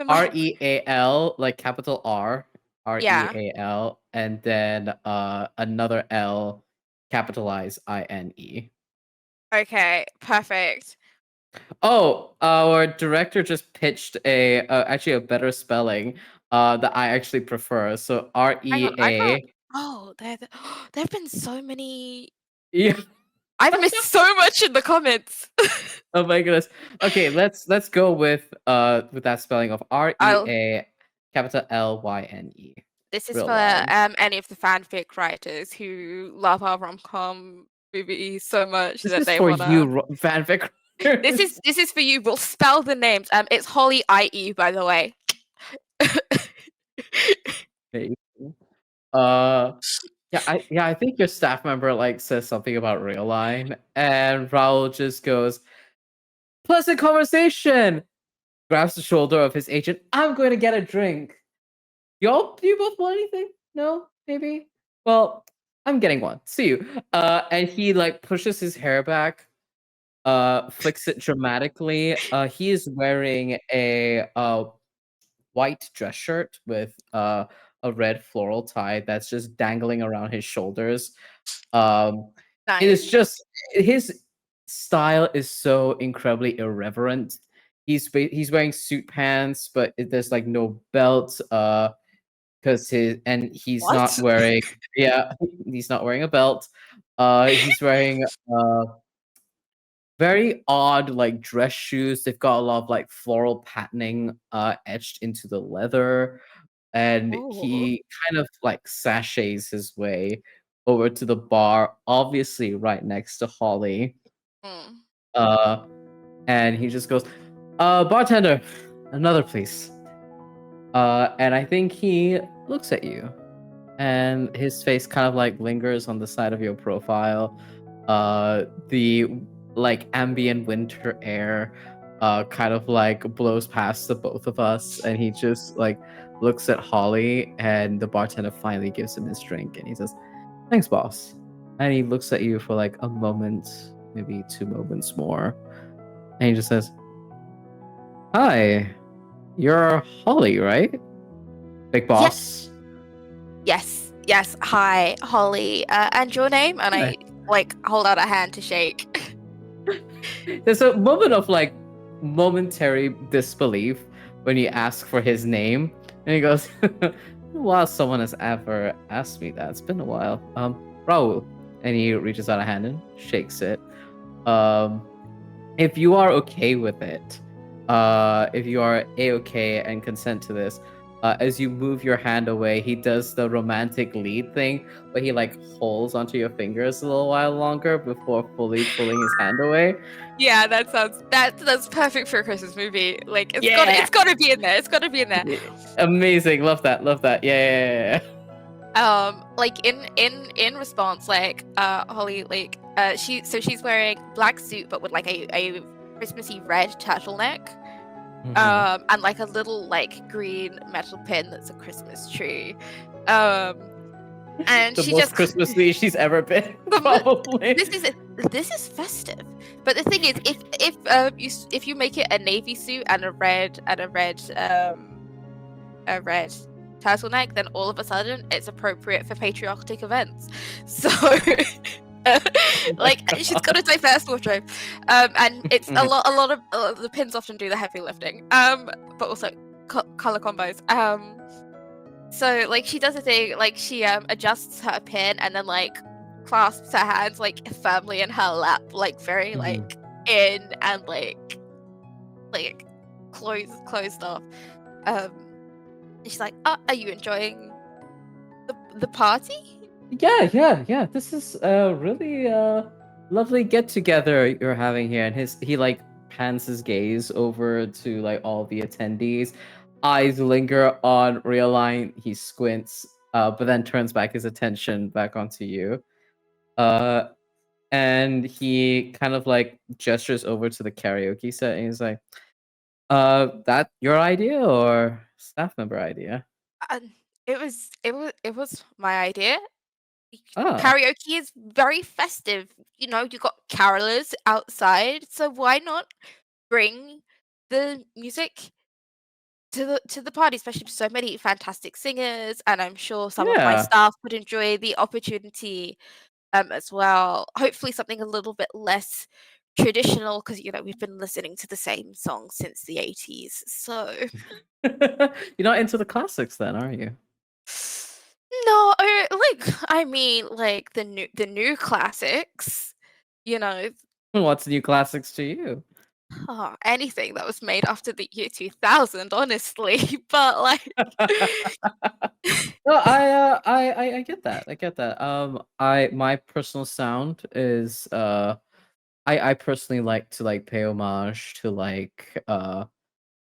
my Real, like capital R, Yeah. Real, and then another L, capitalize INE. Okay, perfect. Oh, our director just pitched a actually a better spelling that I actually prefer. So Hang on, I can't. REA. Oh, there've been so many. Yeah. I've missed so much in the comments. Oh my goodness. Okay, let's go with that spelling of I'll. REA capital LYNE. This is Real for line. any of the fanfic writers who love our rom-com movies so much This that is they for wanna. you, fanfic. This is for you. We'll spell the names. It's Holly IE, by the way. Maybe. Yeah, I think your staff member like says something about real line, and Raul just goes, pleasant conversation. Grabs the shoulder of his agent. I'm going to get a drink. Y'all, do you both want anything? No, maybe. Well, I'm getting one. See you. And he like pushes his hair back, flicks it dramatically. He is wearing a white dress shirt with a red floral tie that's just dangling around his shoulders. It is Nice. just his style is so incredibly irreverent. He's wearing suit pants, but there's like no belt. Because he's not What? wearing, yeah, he's not wearing a belt. He's wearing very odd like dress shoes. They've got a lot of like floral patterning etched into the leather, and Oh. he kind of like sashays his way over to the bar, obviously right next to Holly. Mm. Uh, and he just goes, bartender, another please. And I think he looks at you, and his face kind of like lingers on the side of your profile. The like ambient winter air kind of like blows past the both of us, and he just like looks at Holly, and the bartender finally gives him his drink, and he says, thanks, boss. And he looks at you for like a moment, maybe 2 moments more. And he just says, "Hi, you're Holly, right? Big boss." Yes. Hi, Holly. And your name? And Hi. I like hold out a hand to shake. There's a moment of like momentary disbelief when you ask for his name. And he goes, "While someone has ever asked me that. It's been a while. Raul." And he reaches out a hand and shakes it. If you are okay with it, if you are a-okay and consent to this, as you move your hand away, he does the romantic lead thing where he like holds onto your fingers a little while longer before fully pulling his hand away. Yeah, that's perfect for a Christmas movie. Like Yeah. it's gotta be in there. It's gotta be in there. Amazing, love that. Yeah. Like in response, like Holly, like she's wearing black suit but with like a Christmassy red turtleneck. Mhm. And like a little like green metal pin that's a Christmas tree. And The she most just Christmassy she's ever been, probably. this is festive. But the thing is, if you make it a navy suit and a red turtleneck, then all of a sudden it's appropriate for patriotic events. So like she's got a diverse wardrobe, and it's a lot of the pins often do the heavy lifting, but also color combos. So like she does a thing, like she adjusts her pin and then like clasps her hands like firmly in her lap, like very like in and like closed off. And she's like, "Are you enjoying the party?" Yeah. This is a really lovely get together you're having here. And he like pans his gaze over to like all the attendees. Eyes linger on Realign. He squints, but then turns back his attention back onto you. And he kind of like gestures over to the karaoke set and he's like, that your idea or staff member idea?" And it was my idea. Oh. Karaoke is very festive. You know, you got carolers outside, so why not bring the music to the party, especially with so many fantastic singers, and I'm sure some of my Yeah. staff would enjoy the opportunity as well. Hopefully something a little bit less traditional because you know we've been listening to the same song since the 80s. So You're not into the classics then, are you? no, like I mean like the new classics, you know, What's new classics to you? anything that was made after the year 2000, honestly. But like No, I get that. I get that. My personal sound is I personally like to like pay homage to like a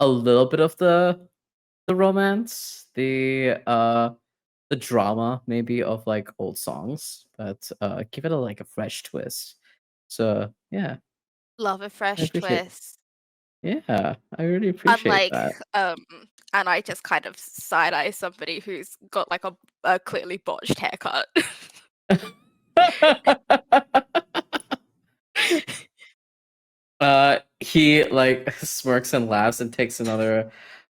little bit of the romance, the drama maybe of like old songs, but give it a like a fresh twist. So yeah, love a I fresh appreciate. twist. Yeah, I really appreciate Unlike that. and I just kind of side eye somebody who's got like a clearly botched haircut. He like smirks and laughs and takes another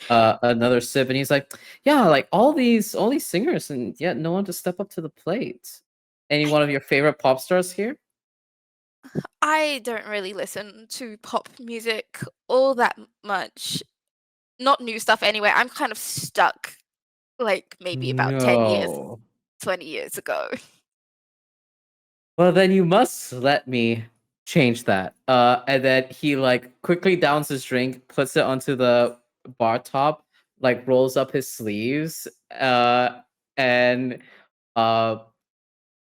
sip, and he's like, "Yeah, like all these singers, and yet no one to step up to the plate. Any one of your favorite pop stars here?" I don't really listen to pop music all that much. Not new stuff anyway. I'm kind of stuck like maybe about 10 years, No. 20 years ago. Well, then you must let me change that. And then he like quickly downs his drink, puts it onto the bar top, like rolls up his sleeves, and uh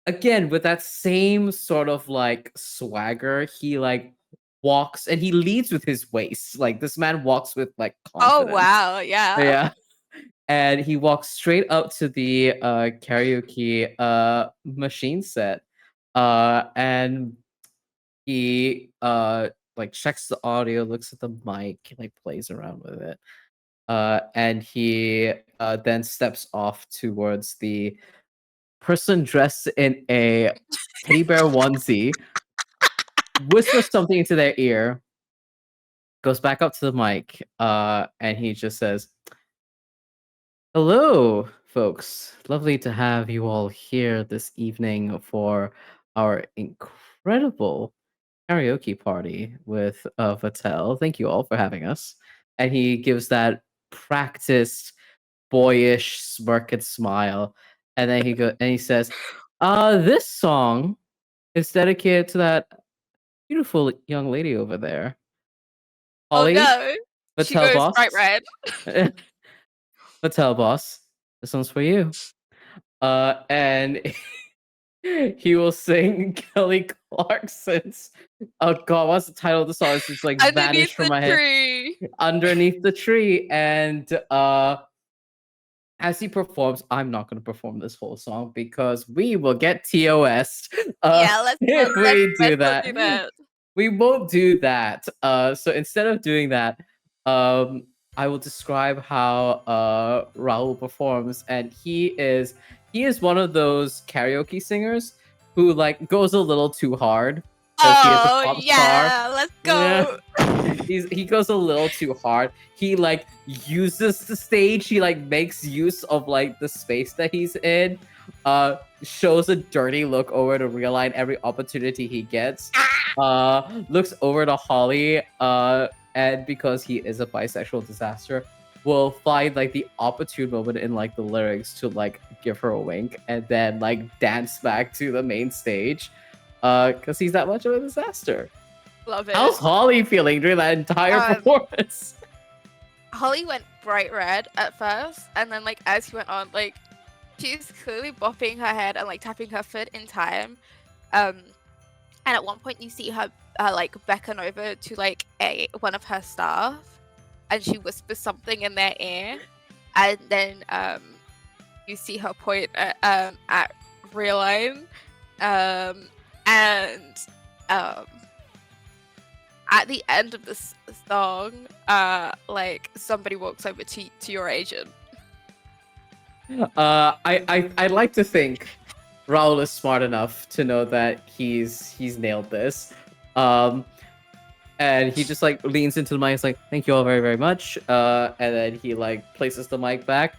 again with that same sort of like swagger, he like walks and he leads with his waist. Like this man walks with like Oh confidence. wow, yeah. Yeah. And he walks straight up to the karaoke machine set. And he like checks the audio, looks at the mic, like plays around with it. And he then steps off towards the person dressed in a teddy bear onesie whispers something into their ear, goes back up to the mic, and he just says, "Hello, folks. Lovely to have you all here this evening for our incredible karaoke party with Vatel. Thank you all for having us." And he gives that practiced, boyish smirk and smile, and then he says, This song is dedicated to that beautiful young lady over there, Oh Holly, no. She Vatel goes boss, bright red. Vatel boss. This one's for you." And he will sing Kelly Clarkson's. Oh God, what's the title of the song? It's just like Underneath vanished from the my head. tree. Underneath the tree, and as he performs, I'm not going to perform this whole song because we will get TOS. Yeah, let's If we do not that, do that. we won't do that. So instead of doing that, I will describe how Raul performs, and he is one of those karaoke singers who like goes a little too hard because he is a Oh pop star. yeah, let's Yeah. go. He goes a little too hard. He like uses the stage. He like makes use of like the space that he's in. Shows a dirty look over to Realign every opportunity he gets. Looks over to Holly. And because he is a bisexual disaster, will find like the opportune moment in like the lyrics to like give her a wink and then like dance back to the main stage. Because he's that much of a disaster. Love it. How's Holly feeling during that entire performance? Holly went bright red at first, and then like as he went on, like she's clearly bopping her head and like tapping her foot in time. And at one point you see her like beckon over to like one of her staff, and she whispers something in their ear, and then you see her point at Realign, and at the end of this song, like somebody walks over to your agent. I'd like to think Raul is smart enough to know that he's nailed this. And he just like leans into the mic. It's like, "Thank you all very, very much." And then he like places the mic back.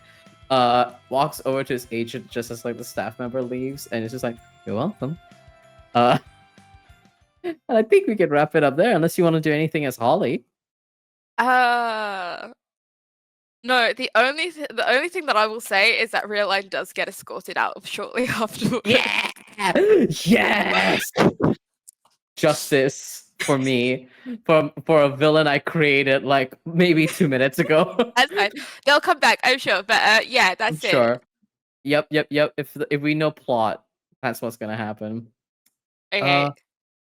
Walks over to his agent just as like the staff member leaves, and it's just like, "You're welcome." And I think we can wrap it up there, unless you want to do anything as Holly. No, the only thing that I will say is that Realign does get escorted out shortly afterwards. Yeah! Yes! Justice for me, for a villain I created like maybe 2 minutes ago. That's fine. They'll come back, I'm sure. But yeah, that's it. Sure. Yep. If we know plot, that's what's gonna happen. Okay.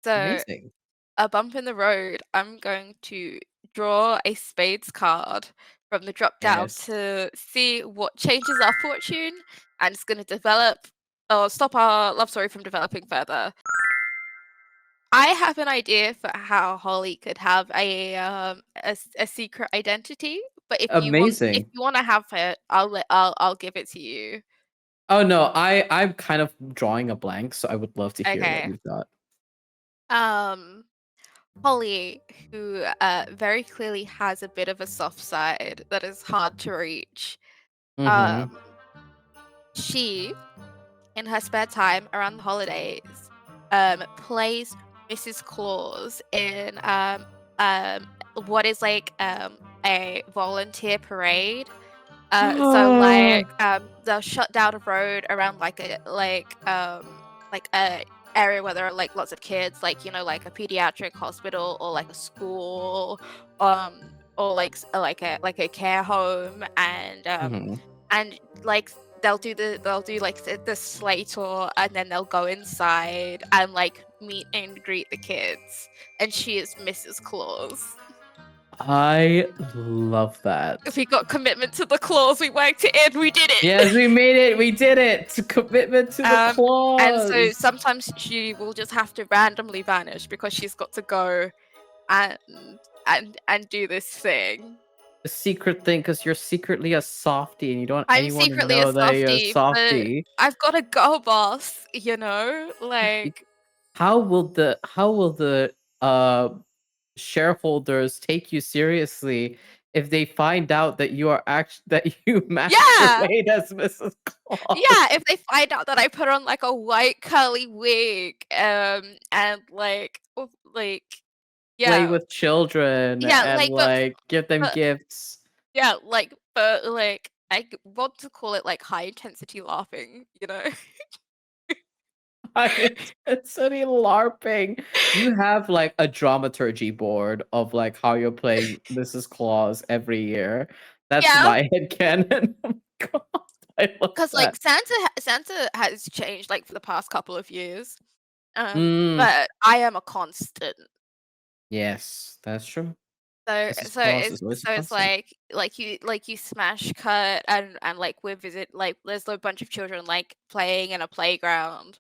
So Amazing. a bump in the road, I'm going to draw a spades card from the drop down Yes. to see what changes our fortune, and it's going to develop or stop our love story from developing further. I have an idea for how Holly could have a secret identity, but if Amazing. you want to have it, I'll give it to you. Oh no, I'm kind of drawing a blank, so I would love to hear what Okay. you've got. Holly, who very clearly has a bit of a soft side that is hard to reach. Mhm. She, in her spare time around the holidays, plays Mrs. Claus in what is like a volunteer parade. So like they'll shut down a road around like a area where there are like lots of kids, like like a pediatric hospital or like a school, or like a care home, and Mhm. and like they'll do like the sleigh tour, and then they'll go inside and like meet and greet the kids, and she is Mrs. Claus. I love that. If we got commitment to the clause, we worked it in, we did it. Yes, we made it. We did it. Commitment to the clause. And so sometimes she will just have to randomly vanish because she's got to go and do this thing. a secret thing because you're secretly a softie and you don't want I'm anyone to secretly a know that you're a softie, but softie. I've got a girl boss, you know? Like, How will the shareholders take you seriously if they find out that you are that you yeah! masquerade as Mrs. Claus? Yeah, if they find out that I put on like a white curly wig, and like, Play yeah, with children yeah, and like, but, like give them but gifts. yeah, like, but like, want to call it like high intensity laughing, you know? It's any LARPing. You have like a dramaturgy board of like how you're playing Mrs. Claus every year. That's Yeah, my headcanon. Oh my god, I love because like that. Santa has changed like for the past couple of years, Mm, but I am a constant. yes, that's true. So Mrs. so Claus it's is always a so it's constant. like you smash cut and like we visit like there's a bunch of children like playing in a playground,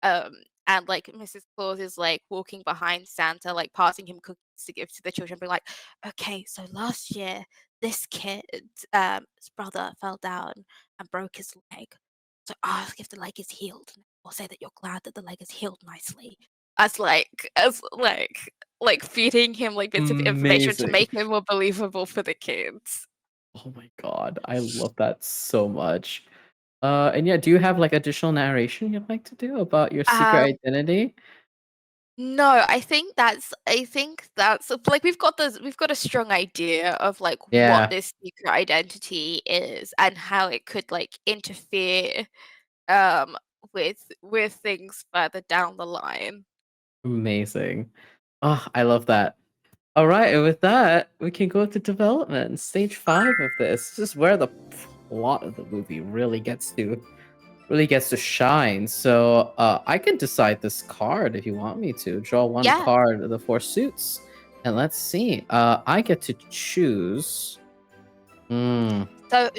and like Mrs. Claus is like walking behind Santa, like passing him cookies to give to the children, being like, okay, so last year this kid, his brother fell down and broke his leg. So ask if the leg is healed, or say that you're glad that the leg is healed nicely. As like feeding him like bits of information to Amazing. make him more believable for the kids. Oh my god, I love that so much. And yeah, do you have like additional narration you'd like to do about your secret Um, identity? No, I think that's like we've got a strong idea of like what Yeah, this secret identity is and how it could like interfere with things further down the line. amazing. Oh, I love that. All right, and with that, we can go to development. Stage 5 of this. This is where the plot of the movie really gets to shine. So, I can decide this card if you want me to. Draw one Yeah. card of the 4 suits. And let's see. I get to choose. Hmm. So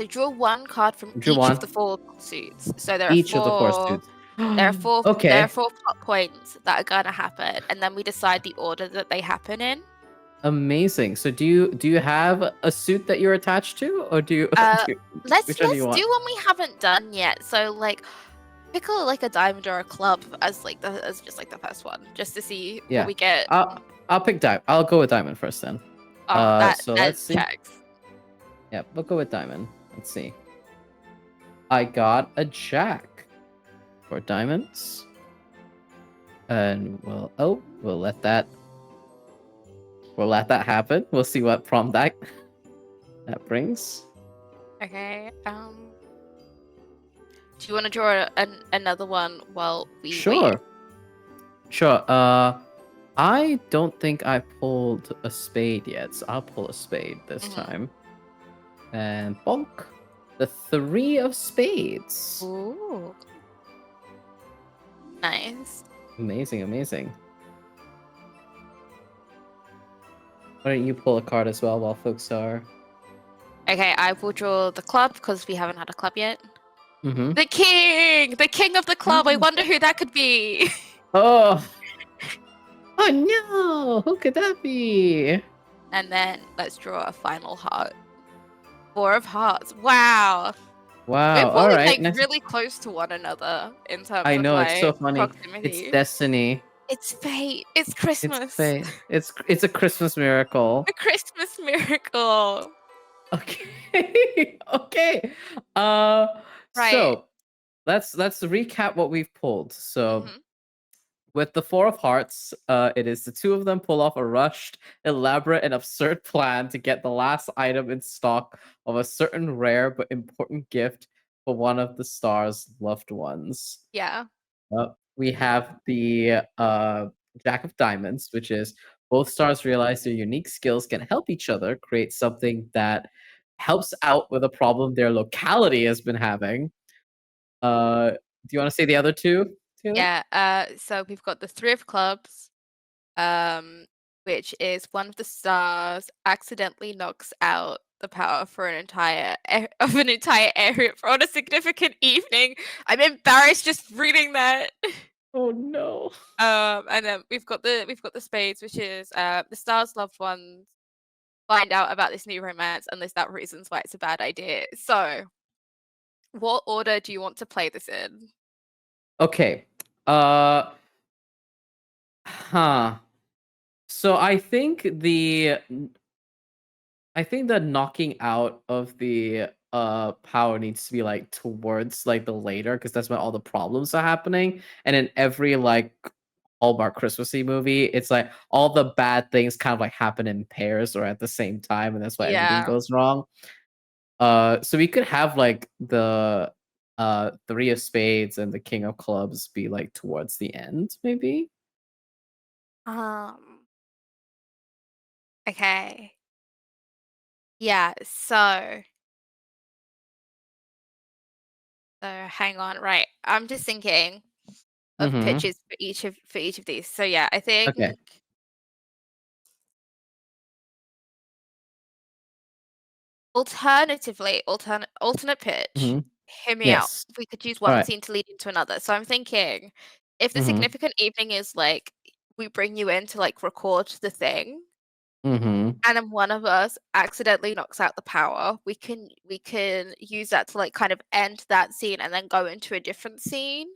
draw one card from Drew each of one. the four suits. So there are Each of the 4 four suits. there are four there are Okay. four plot points that are gonna happen, and then we decide the order that they happen in. Amazing. So do you have a suit that you're attached to, or do you, Uh, let's which one do you let's want? do one we haven't done yet. So like pick like a diamond or a club as like as just like the first one, just to see what Yeah. we get. I'll pick diamond. I'll go with diamond first then. Oh, that So that let's see. checks. Yeah, we'll go with diamond. Let's see. I got a jack for diamonds. And we'll let that happen. We'll see what prompt that brings. Okay. Do you want to draw another one while we wait? Sure. Sure. I don't think I pulled a spade yet, so I'll pull a spade this time. And bonk. The 3 of spades. Ooh. Nice. Amazing, amazing. Why don't you pull a card as well while folks are... Okay, I will draw the club because we haven't had a club yet. Mm-hmm. The king of the club. I wonder who that could be. Oh no! Who could that be? And then let's draw a final heart. 4 of hearts. Wow. Wow. We're All probably right. like Nice. really close to one another in terms I of know, it's so like funny. proximity. It's destiny. It's fate. It's Christmas. It's fate. It's a Christmas miracle. A Christmas miracle. Okay. Okay. Right. So let's recap what we've pulled. So Mhm. with the 4 of hearts, it is the 2 of them pull off a rushed, elaborate, and absurd plan to get the last item in stock of a certain rare but important gift for one of the star's loved ones. Yeah. We have the Jack of Diamonds, which is both stars realize their unique skills can help each other create something that helps out with a problem their locality has been having. Do you want to say the other two, Taylor? Yeah. So we've got the 3 of clubs, which is one of the stars accidentally knocks out the power for an entire area on a significant evening. I'm embarrassed just reading that. Oh no. And then we've got the spades, which is the star's loved ones find out about this new romance and list out reasons why it's a bad idea. So, what order do you want to play this in? Okay. Huh. So I think the knocking out of the power needs to be like towards like the later, because that's when all the problems are happening. And in every like Hallmark Christmassy movie, it's like all the bad things kind of like happen in pairs or at the same time, and that's why everything Yeah. goes wrong. So we could have like the three of spades and the king of clubs be like towards the end, maybe. Um. Okay. Yeah. So hang on. Right. I'm just thinking of Mm-hmm. pitches for each of these. So yeah, I think Okay. alternatively, alternate pitch. Mm-hmm. Hear me out. Yes. We could use All one right. scene to lead into another. So I'm thinking if the Mm-hmm. significant evening is like we bring you in to like record the thing, Mm-hmm. and then one of us accidentally knocks out the power, we can use that to like kind of end that scene and then go into a different scene,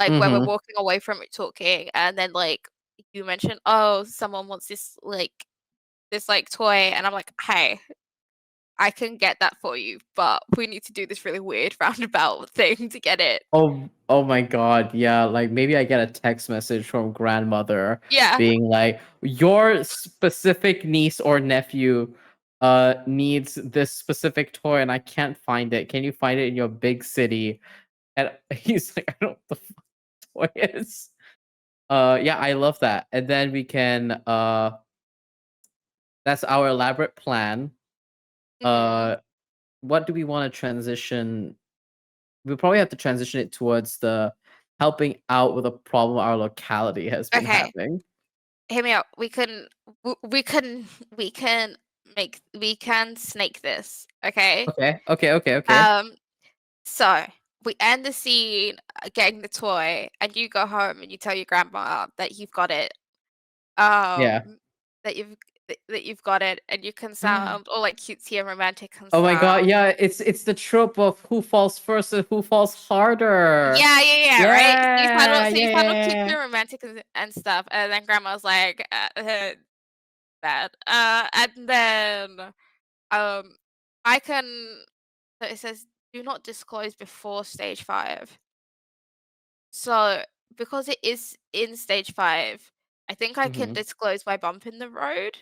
like where we're Mm-hmm. walking away from it talking, and then like you mention, oh, someone wants this like toy, and I'm like, hey, I can get that for you, but we need to do this really weird roundabout thing to get it. Oh my god, yeah, like maybe I get a text message from grandmother Yeah. being like, your specific niece or nephew needs this specific toy and I can't find it. Can you find it in your big city? And he's like, I don't know what the fuck toy is. Yeah, I love that. And then we can that's our elaborate plan. Mhm. Uh what do we want to transition? We probably have to transition it towards the helping out with a problem our locality has been Okay. having. Hear me out. We can we can snake this. Okay. Okay. Um. So we end the scene getting the toy, and you go home and you tell your grandma that you've got it. Yeah. That you've got it, and you can sound all like cutesy and romantic and Oh my stuff. god, yeah, it's the trope of who falls first and who falls harder. Yeah, right? Yeah, So you yeah, sound all cutesy and yeah, romantic and stuff, and then grandma's like, bad. And then I can. So it says, do not disclose before stage 5. So because it is in stage 5, I think I yeah. can disclose my bump in the road.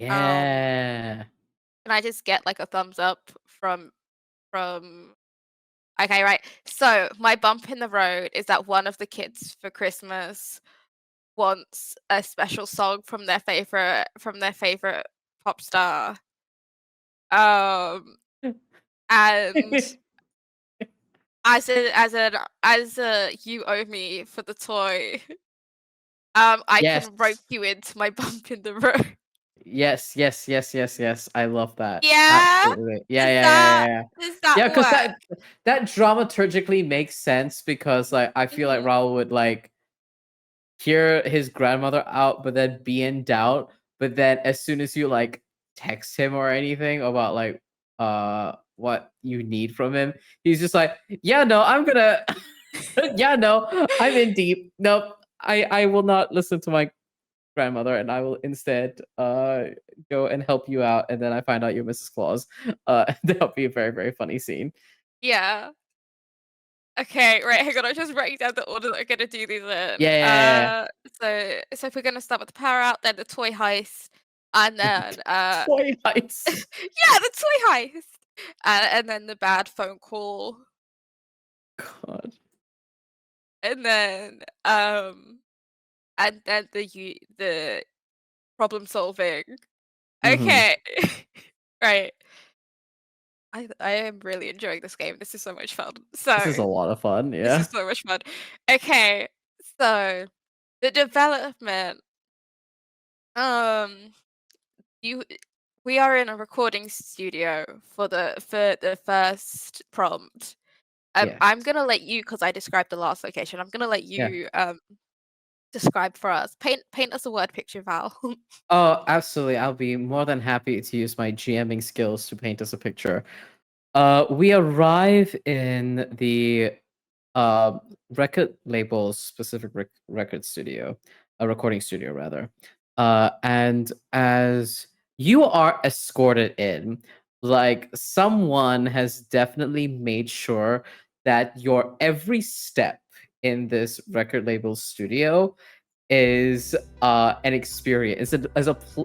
Um, Yeah. and I just get like a thumbs up from. Okay, right. So my bump in the road is that one of the kids for Christmas wants a special song from their favorite pop star. Um, and as a you owe me for the toy, I can rope Yes. you into my bump in the road. Yes. I love that. Yeah? Absolutely. Yeah, Does yeah, yeah, that yeah, yeah. does that Yeah, because work? that dramaturgically makes sense because like I feel like Mhm. Raul would like hear his grandmother out, but then be in doubt. But then as soon as you like text him or anything about like what you need from him, he's just like, yeah, no, I'm gonna yeah, no, I'm in deep. Nope. I will not listen to my grandmother and I will instead go and help you out, and then I find out you're Mrs. Claus. That'll be a very, very funny scene. Yeah. Okay, right, hang on, I'm just writing down the order that I'm gonna do these in. Yeah. So if we're gonna start with the power out, then the toy heist, and then Toy heist. yeah, the toy heist, and then the bad phone call, God. and then the problem solving. Mm-hmm. Okay, right. I am really enjoying this game. This is so much fun. This is a So lot of fun, this yeah. is so much fun. Okay, so the development. Um, you we are in a recording studio for the first prompt. Yes. I'm gonna let you, because I described the last location. I'm gonna let Yeah. you describe for us? Paint us a word picture, Val. Oh, absolutely. I'll be more than happy to use my GMing skills to paint us a picture. We arrive in the record label's specific record studio, a recording studio rather. And as you are escorted in, like someone has definitely made sure that your every step in this record label studio is an experience,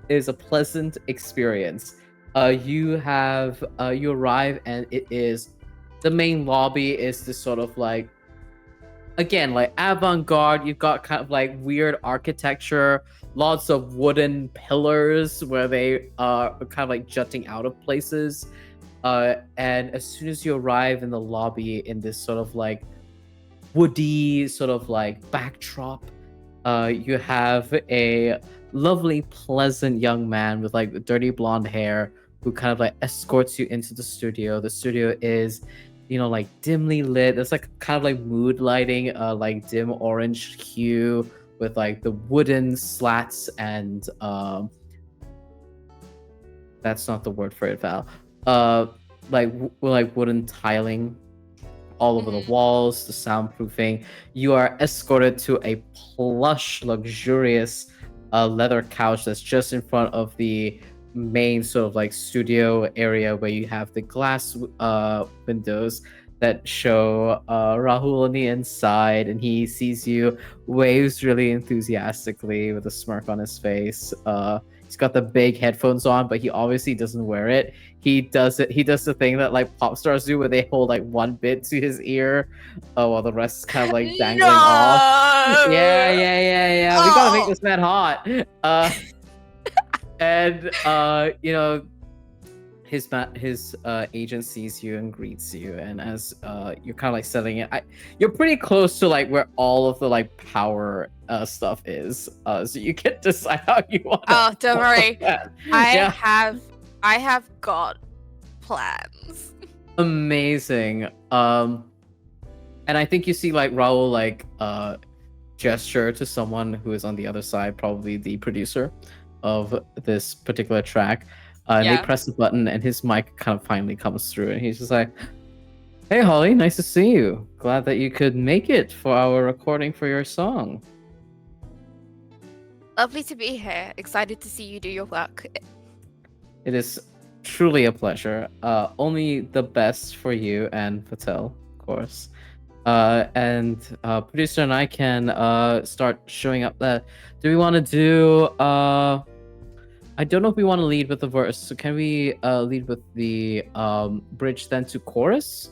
is a pleasant experience. You arrive and it is the main lobby is this sort of like, again, like avant-garde. You've got kind of like weird architecture, lots of wooden pillars where they are kind of like jutting out of places. And as soon as you arrive in the lobby in this sort of like woody sort of like backdrop, you have a lovely, pleasant young man with like dirty blonde hair who kind of like escorts you into the studio. The studio is, like dimly lit. There's like kind of like mood lighting, like dim orange hue with like the wooden slats and that's not the word for it, Val. Like wooden tiling all over the walls, the soundproofing. You are escorted to a plush, luxurious leather couch that's just in front of the main sort of like studio area where you have the glass windows that show Rahul on the inside, and he sees you, waves really enthusiastically with a smirk on his face. He's got the big headphones on, but he obviously doesn't wear it. He does the thing that like pop stars do, where they hold like one bit to his ear, while the rest is kind of like dangling off. Yeah. We gotta make this man hot. And his agent sees you and greets you, and as you're kind of like settling it, you're pretty close to like where all of the like power stuff is, so you can decide how you want. Oh, don't worry. I have got plans. Amazing. And I think you see like Raul like gesture to someone who is on the other side, probably the producer of this particular track. And they press the button, and his mic kind of finally comes through, and he's just like, "Hey, Holly, nice to see you. Glad that you could make it for our recording for your song." Lovely to be here. Excited to see you do your work. It is truly a pleasure. Only the best for you and Patel, of course. And producer and I can start showing up there. Do we want to do... I don't know if we want to lead with the verse, so can we lead with the bridge then to chorus?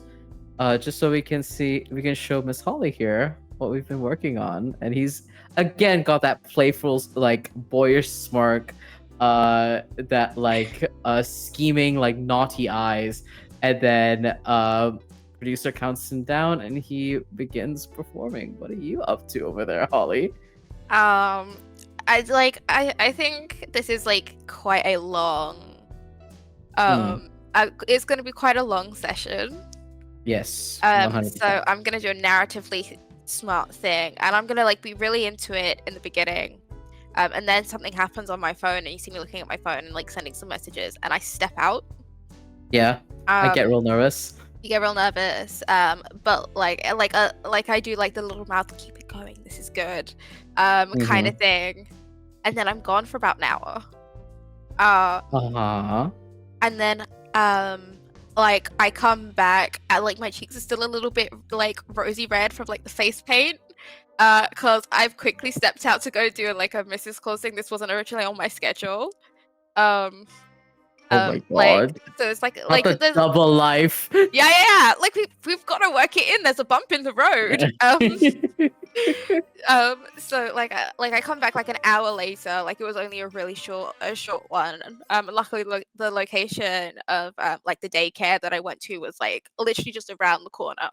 Just so we can show Miss Holly here what we've been working on. And he's, again, got that playful, like, boyish smirk, that, like, scheming, like, naughty eyes. And then producer counts him down, and he begins performing. What are you up to over there, Holly? I think this is like quite a long it's going to be quite a long session. Yes. 100%. So I'm going to do a narratively smart thing, and I'm going to like be really into it in the beginning, and then something happens on my phone, and you see me looking at my phone and like sending some messages, and I step out. I get real nervous. You get real nervous, but like I do like the little mouth, keep it going, this is good, kind of thing. And then I'm gone for about an hour. And then like I come back and like my cheeks are still a little bit like rosy red from like the face paint, because I've quickly stepped out to go do like a Mrs. Claus thing. This wasn't originally on my schedule. Oh my god! Like, so it's like the double life. Yeah. Like we've got to work it in. There's a bump in the road. So like I come back like an hour later. Like it was only a short one. Luckily the location of like the daycare that I went to was like literally just around the corner.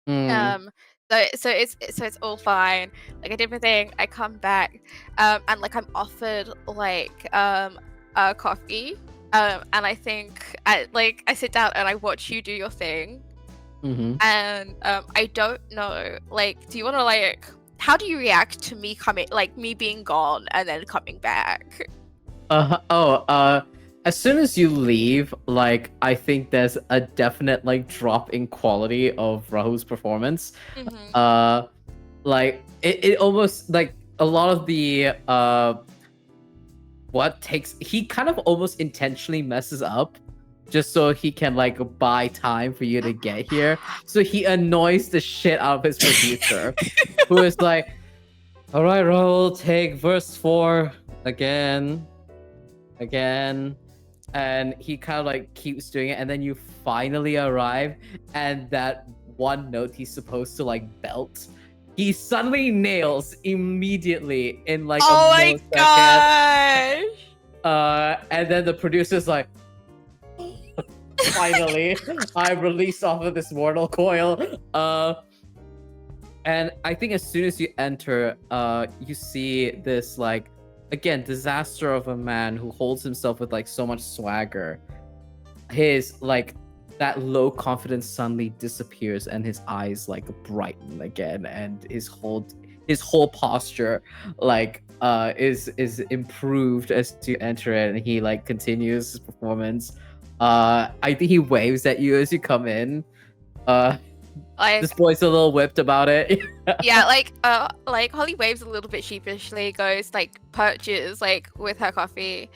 So it's all fine. Like I did my thing. I come back, and like I'm offered like a coffee. And I think I sit down and I watch you do your thing. And I don't know, like, do you want to like how do you react to me me being gone and then coming back? As soon as you leave, like, I think there's a definite like drop in quality of Rahul's performance. Mm-hmm. Like it almost like a lot of the he kind of almost intentionally messes up just so he can like buy time for you to get here. So he annoys the shit out of his producer, who is like, "All right, Rahul, take verse 4 again." And he kind of like keeps doing it, and then you finally arrive, and that one note he's supposed to like belt, he suddenly nails immediately in like Oh a my millisecond. gosh! And then the producer's like, finally, I'm released off of this mortal coil. And I think as soon as you enter, you see this like, again, disaster of a man who holds himself with like so much swagger. His like that low confidence suddenly disappears, and his eyes like brighten again, and his whole posture like is improved as you enter it, and he like continues his performance. I think he waves at you as you come in. This boy's a little whipped about it. Yeah, like Holly waves a little bit sheepishly, goes like perches like with her coffee.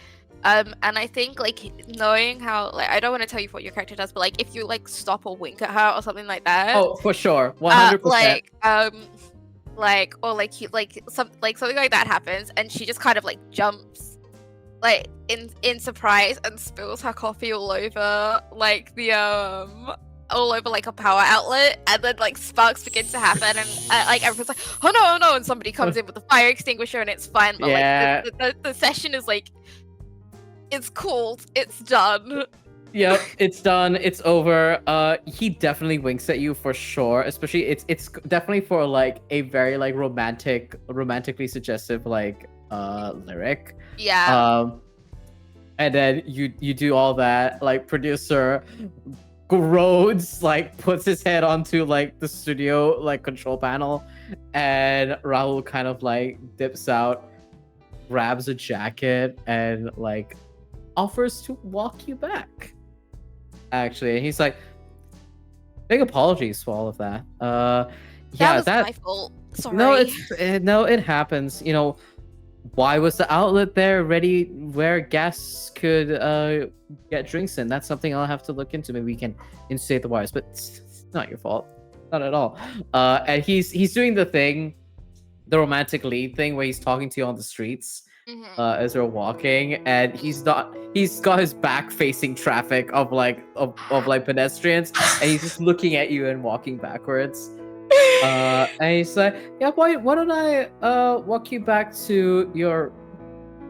And I think like knowing how, like, I don't want to tell you what your character does, but like if you like stop or wink at her or something like that. Oh, for sure. 100%. Something like that happens, and she just kind of like jumps like in surprise and spills her coffee all over like the all over like a power outlet, and then like sparks begin to happen, and like everyone's like, oh no, oh no, and somebody comes in with a fire extinguisher, and it's fine. But Yeah. like the session is like, it's cool, it's done. Yep, it's done. It's over. He definitely winks at you for sure. Especially, it's definitely for like a very like romantically suggestive like lyric. Yeah. And then you do all that. Like producer groans, like puts his head onto like the studio like control panel, and Rahul kind of like dips out, grabs a jacket, and like offers to walk you back. Actually, and he's like, big apologies for all of that. Yeah, that was my fault. Sorry. No, it happens. You know, why was the outlet there ready where guests could get drinks in? That's something I'll have to look into. Maybe we can insulate the wires, but it's not your fault, not at all. And he's doing the romantic lead thing where he's talking to you on the streets. Mm-hmm. As we're walking, and he's got his back facing traffic of pedestrians, and he's just looking at you and walking backwards. And he's like, yeah, why don't I walk you back to your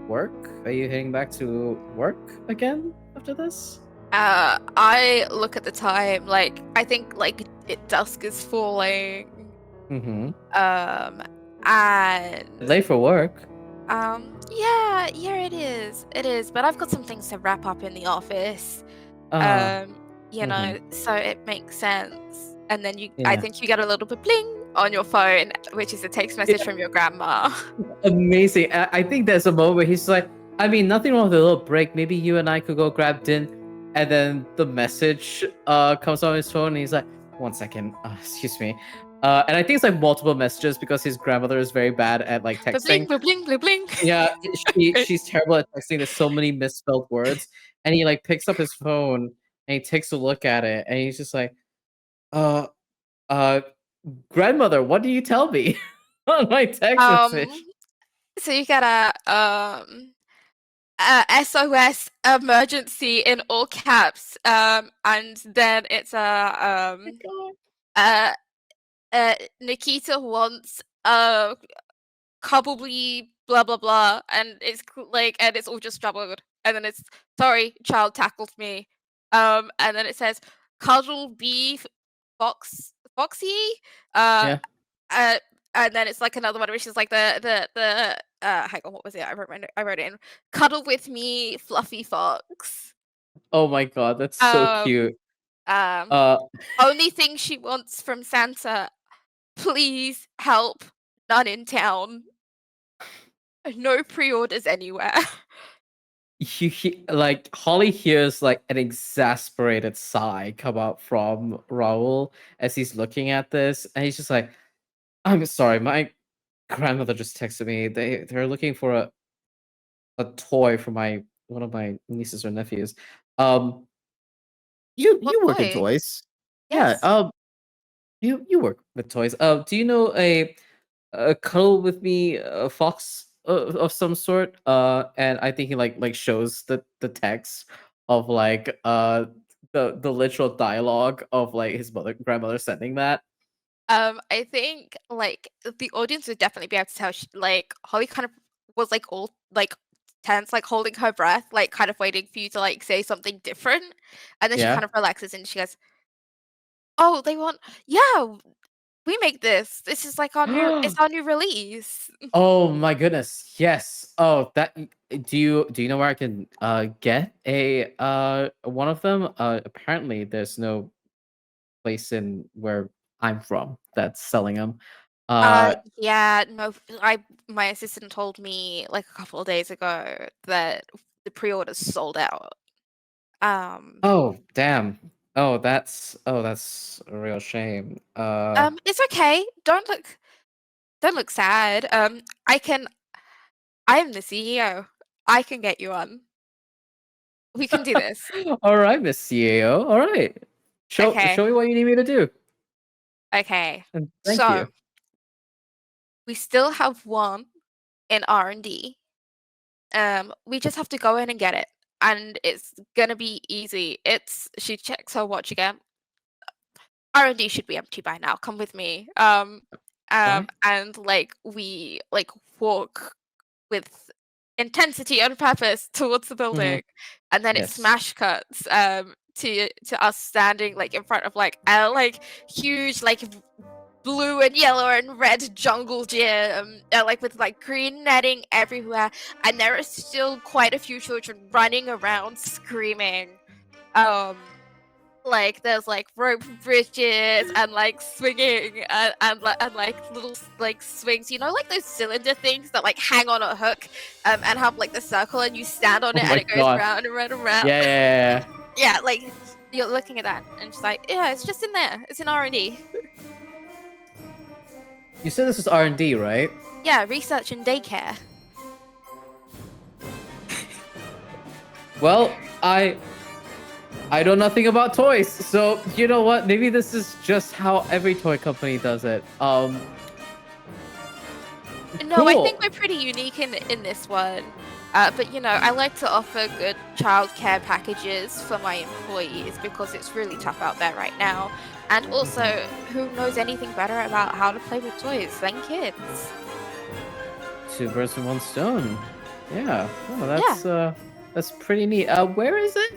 work? Are you heading back to work again after this? I look at the time, like I think like dusk is falling. Mm-hmm. And late for work. Yeah, it is. It is, but I've got some things to wrap up in the office. You know, so it makes sense. And then I think you get a little bit bling on your phone, which is a text message from your grandma. Amazing. I think there's a moment where he's like, I mean, nothing wrong with a little break. Maybe you and I could go grab din. And then the message comes on his phone, and he's like, 1 second, excuse me. And I think it's like multiple messages because his grandmother is very bad at like texting. Bling, bling, bling. Yeah, she's terrible at texting. There's so many misspelled words. And he like picks up his phone and he takes a look at it, and he's just like, grandmother, what do you tell me on my text message? So you get a SOS emergency in all caps, and then it's Nikita wants probably blah blah blah, and it's like, and it's all just jumbled, and then it's, sorry, child tackled me, and then it says cuddle beef foxy, Yeah. and then it's like another one which is like the hang on, what was it? I wrote it in, cuddle with me, fluffy fox. Oh my god, that's so cute. Only thing she wants from Santa, please help, none in town. No pre-orders anywhere. Like Holly hears like an exasperated sigh come out from Raul as he's looking at this, and he's just like, "I'm sorry, my grandmother just texted me. They're looking for a toy for my one of my nieces or nephews. Um, What you work in toy? toys, yeah. Yes. You work with toys. Do you know a cuddle with me fox of some sort? And I think he like shows the text of like the literal dialogue of like his grandmother sending that. I think like the audience would definitely be able to tell. Like Holly kind of was like all like tense, like holding her breath, like kind of waiting for you to like say something different, and then she kind Yeah. of relaxes and she goes, "Oh, they want, yeah, we make this. This is like our new. It's our new release." Oh my goodness. Yes. Oh, that do you know where I can get a one of them? Apparently there's no place in where I'm from that's selling them. Yeah, no, I my assistant told me like a couple of days ago that the pre-orders sold out. Um, Oh, damn. Oh, that's a real shame. it's okay. Don't look sad. I am the CEO. I can get you on. We can do this. All right, Miss CAO. All right. Okay. Show me what you need me to do. Okay. And thank So you. we still have one in R&D. We just have to go in and get it. And it's gonna be easy. She checks her watch again. R&D should be empty by now. Come with me. Why? And like we like walk with intensity on purpose towards the Hmm. building, and then it Yes. smash cuts to us standing like in front of like a like huge like blue and yellow and red jungle gym, like with like green netting everywhere, and there are still quite a few children running around screaming. Like there's like rope bridges and like swinging and like little like swings, you know, like those cylinder things that like hang on a hook, and have like the circle and you stand on Oh it and my it goes god. round and round and round. Yeah, yeah, yeah. Yeah, like you're looking at that and she's like, yeah, it's just in there. It's in R&D. You said this was R&D, right? Yeah, research and daycare. Well, I know nothing about toys, so you know what? Maybe this is just how every toy company does it. No, I think Cool. we're pretty unique in this one. But you know, I like to offer good childcare packages for my employees because it's really tough out there right now. And also, who knows anything better about how to play with toys than kids? Two birds with one stone. Yeah. Oh, Yeah. that's pretty neat. Where is it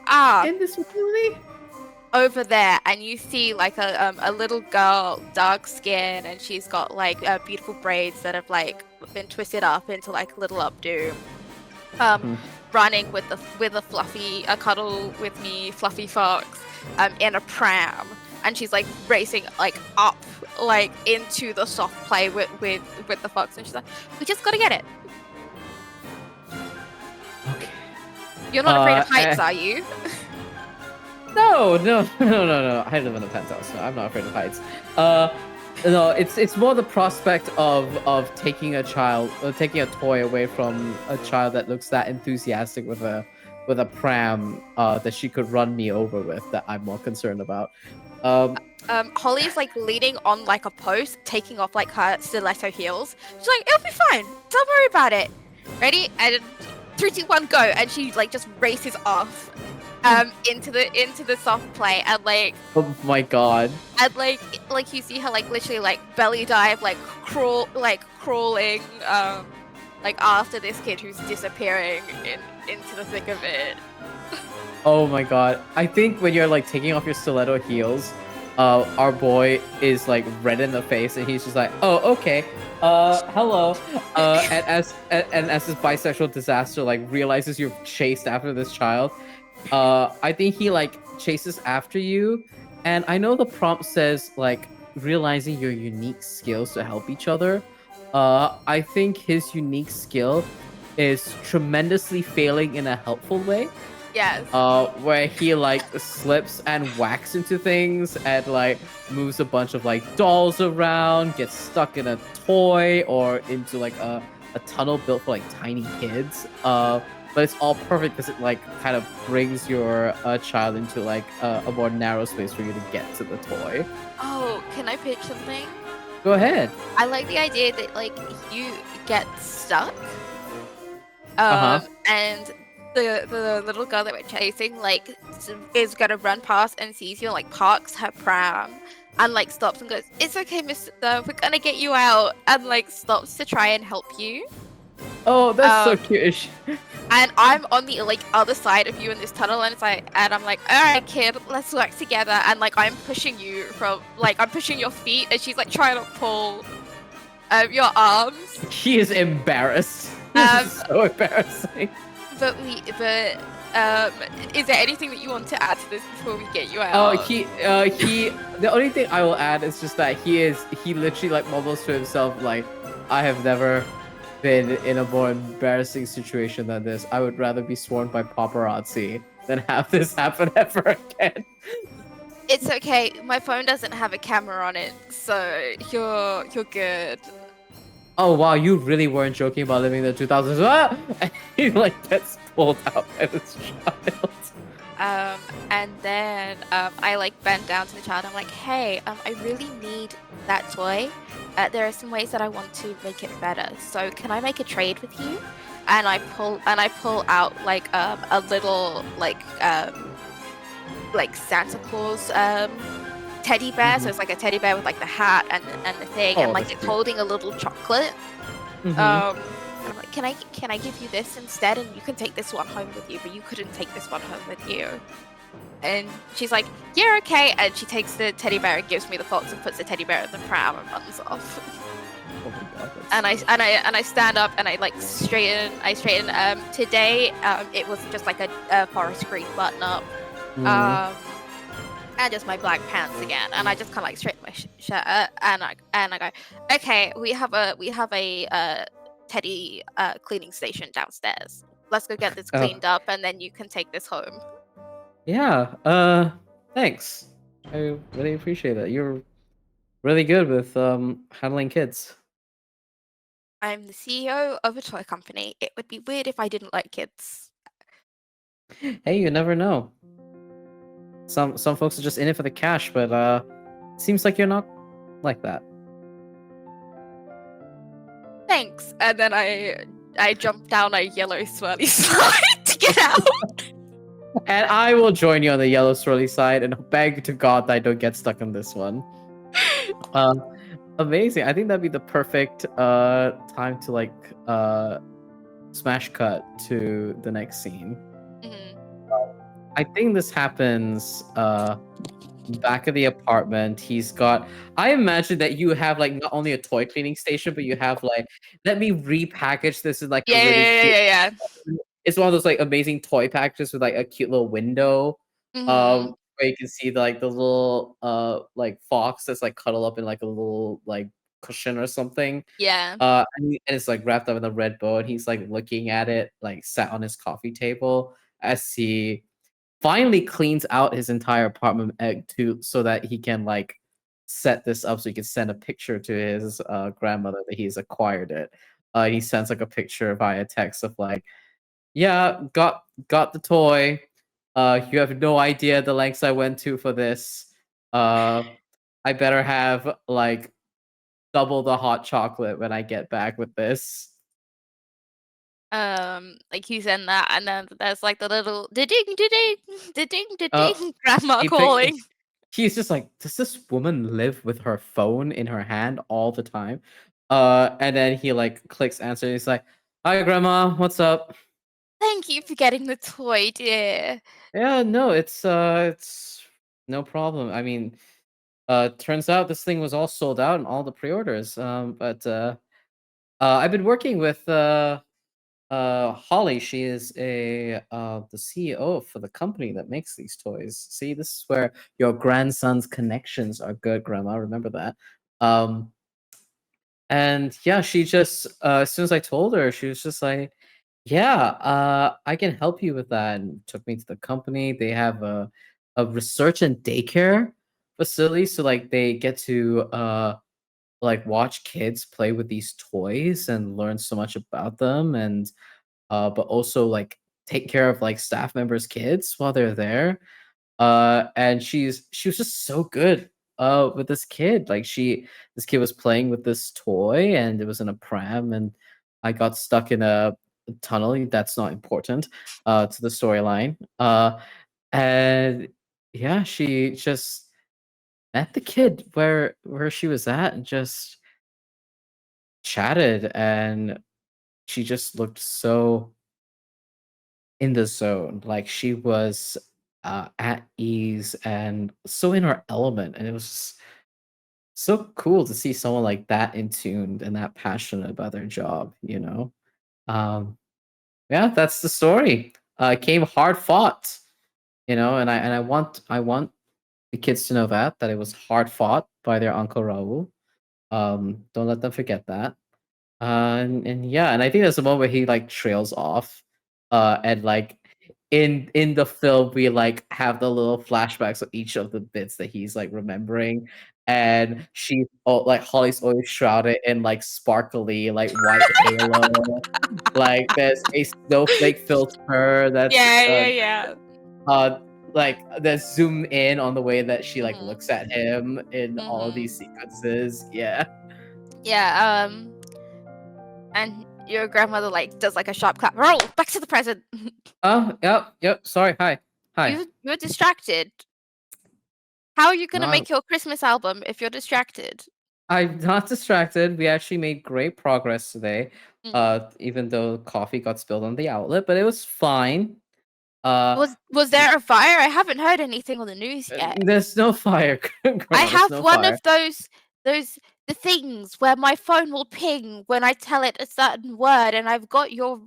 Ah, in this facility? over there, and you see like a little girl, dark skin, and she's got like beautiful braids that have like been twisted up into like little updo. Hmm. Running with a fluffy, a cuddle with me fluffy fox, in a pram, and she's like racing like up like into the soft play with the fox, and she's like, we just gotta get it. Okay. You're not afraid of heights, Eh, are you? no, no, no. I live in a penthouse. No, I'm not afraid of heights. No, it's more the prospect of taking a child, taking a toy away from a child that looks that enthusiastic with a pram that she could run me over with that I'm more concerned about. Holly's like leaning on like a post, taking off like her stiletto heels. She's like, it'll be fine. Don't worry about it. Ready? And 3, 2, 1, go! And she like just races off, into the soft play, and like Oh my god. and like you see her like literally like belly dive, like crawling, like after this kid who's disappearing into the thick of it. Oh my god. I think when you're like taking off your stiletto heels, our boy is like red in the face and he's just like, oh, okay. Hello. And as this bisexual disaster like realizes you've chased after this child, I think he like chases after you. And I know the prompt says like realizing your unique skills to help each other. I think his unique skill is tremendously failing in a helpful way. Yes. Where he like slips and whacks into things and like moves a bunch of like dolls around, gets stuck in a toy or into like a tunnel built for like tiny kids. But it's all perfect because it like kind of brings your child into like a more narrow space for you to get to the toy. Oh, can I pitch something? Go ahead. I like the idea that like you get stuck, Uh-huh. and the little girl that we're chasing like is gonna run past and sees you and like parks her pram and like stops and goes, "It's okay, Mister, we're gonna get you out," and like stops to try and help you. Oh, that's so cute. And I'm on the like other side of you in this tunnel, and I'm like, "All right, kid, let's work together." And like I'm pushing you from like I'm pushing your feet, and she's like trying to pull your arms. He is embarrassed. This is so embarrassing. But is there anything that you want to add to this before we get you out? Oh, the only thing I will add is just that he literally like mumbles to himself like, I have never been in a more embarrassing situation than this. I would rather be swarmed by paparazzi than have this happen ever again. It's okay. My phone doesn't have a camera on it, so you're good. Oh wow, you really weren't joking about living in the 2000s. Ah! And he like gets pulled out by this child. And then I like bend down to the child. I'm like, "Hey, I really need that toy. There are some ways that I want to make it better. So can I make a trade with you?" And I pull out like a little like Santa Claus teddy bear. So it's like a teddy bear with like the hat and the thing, and like it's holding a little chocolate. I'm like, can I give you this instead, and you can take this one home with you, but you couldn't take this one home with you. And she's like, "Yeah, okay." And she takes the teddy bear and gives me the fox and puts the teddy bear in the pram and runs off. Oh my God, and I stand up and I like straighten. Today it was just like a forest green button up. And just my black pants again, and I just kind of like straighten my shirt, and I go, "Okay, we have a teddy cleaning station downstairs. Let's go get this cleaned up, and then you can take this home." Yeah. Thanks. I really appreciate that. You're really good with handling kids. I'm the CEO of a toy company. It would be weird if I didn't like kids. Hey, you never know. Some folks are just in it for the cash, but seems like you're not like that. Thanks. And then I jump down a yellow swirly slide to get out. And I will join you on the yellow swirly side and beg to God that I don't get stuck on this one. Amazing. I think that'd be the perfect time to like smash cut to the next scene. I think this happens back of the apartment. I imagine that you have like not only a toy cleaning station, but you have like, let me repackage this in like a really cute. Yeah. It's one of those like amazing toy packages with like a cute little window. Where you can see like the little like fox that's like cuddled up in like a little like cushion or something. Yeah. And it's like wrapped up in a red bow, and he's like looking at it, like sat on his coffee table as he finally cleans out his entire apartment so that he can like set this up so he can send a picture to his grandmother that he's acquired it. He sends like a picture via text of like, yeah, got the toy. You have no idea the lengths I went to for this. I better have like double the hot chocolate when I get back with this. Like you send that, and then there's like the little ding grandma He calling. He's just like, does this woman live with her phone in her hand all the time? And then he like clicks answer. He's like, "Hi, grandma. What's up?" Thank you for getting the toy, dear. Yeah, no, it's no problem. I mean, turns out this thing was all sold out in all the pre-orders. But I've been working with Holly, she is the CEO for the company that makes these toys. See, this is where your grandson's connections are good, Grandma. Remember that. Um, and yeah, she just as soon as I told her, she was just like, "Yeah, I can help you with that." And took me to the company. They have a research and daycare facility, so like they get to like watch kids play with these toys and learn so much about them, and but also like take care of like staff members' kids while they're there. And she was just so good with this kid. Like this kid was playing with this toy and it was in a pram, and I got stuck in a tunnel. That's not important to the storyline. And yeah, she just met the kid where she was at and just chatted, and she just looked so in the zone. Like she was at ease and so in her element, and it was just so cool to see someone like that in tuned and that passionate about their job. Um, yeah, that's the story. It came hard fought, and I want the kids to know that it was hard fought by their uncle Raul. Don't let them forget that. And yeah, and I think there's a moment where he like trails off, and like in the film we like have the little flashbacks of each of the bits that he's like remembering, and like Holly's always shrouded in like sparkly like white halo, like there's a snowflake filter that's Yeah. uh like that zoom in on the way that she like Mhm. looks at him in all of these Mhm. sequences. Yeah. Yeah. And your grandmother like does like a sharp clap. Roll back to the present. Oh, yep. Sorry. Hi. You're distracted. How are you gonna No, make your Christmas album if you're distracted? I'm not distracted. We actually made great progress today. Mm. Even though coffee got spilled on the outlet, but it was fine. Uh, Was there a fire? I haven't heard anything on the news yet. there's no fire, I Grandma. There's have no one fire. of those the things where my phone will ping when I tell it a certain word, and I've got your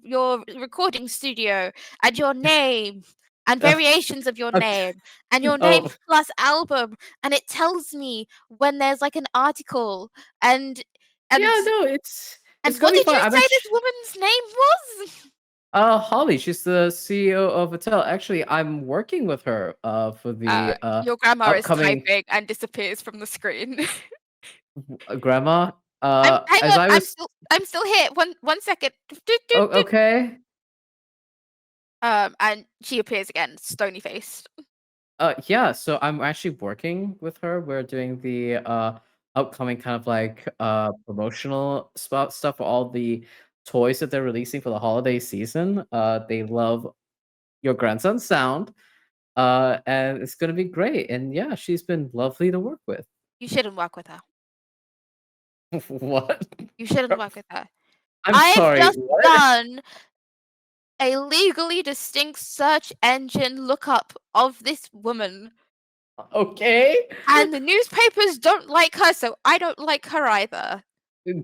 recording studio and your name and Uh, variations of your okay. name and your name Oh, plus album, and it tells me when there's like an article and and yeah. No, it's and gonna what be did fine. you I'm say this actually woman's name was? Holly. She's the CEO of Mattel. Actually, I'm working with her for the Your grandma is upcoming typing and disappears from the screen. grandma. Hang As on, I was. I'm still here. One second. Doot, doot, Oh, doot. okay. And she appears again, stony faced. Yeah, so I'm actually working with her. We're doing the upcoming kind of like promotional stuff for all the toys that they're releasing for the holiday season. They love your grandson's sound. And it's gonna be great. And yeah, she's been lovely to work with. You shouldn't work with her. What? You shouldn't work with her. I'm I've sorry, just what? done a legally distinct search engine lookup of this woman. Okay. And the newspapers don't like her, so I don't like her either.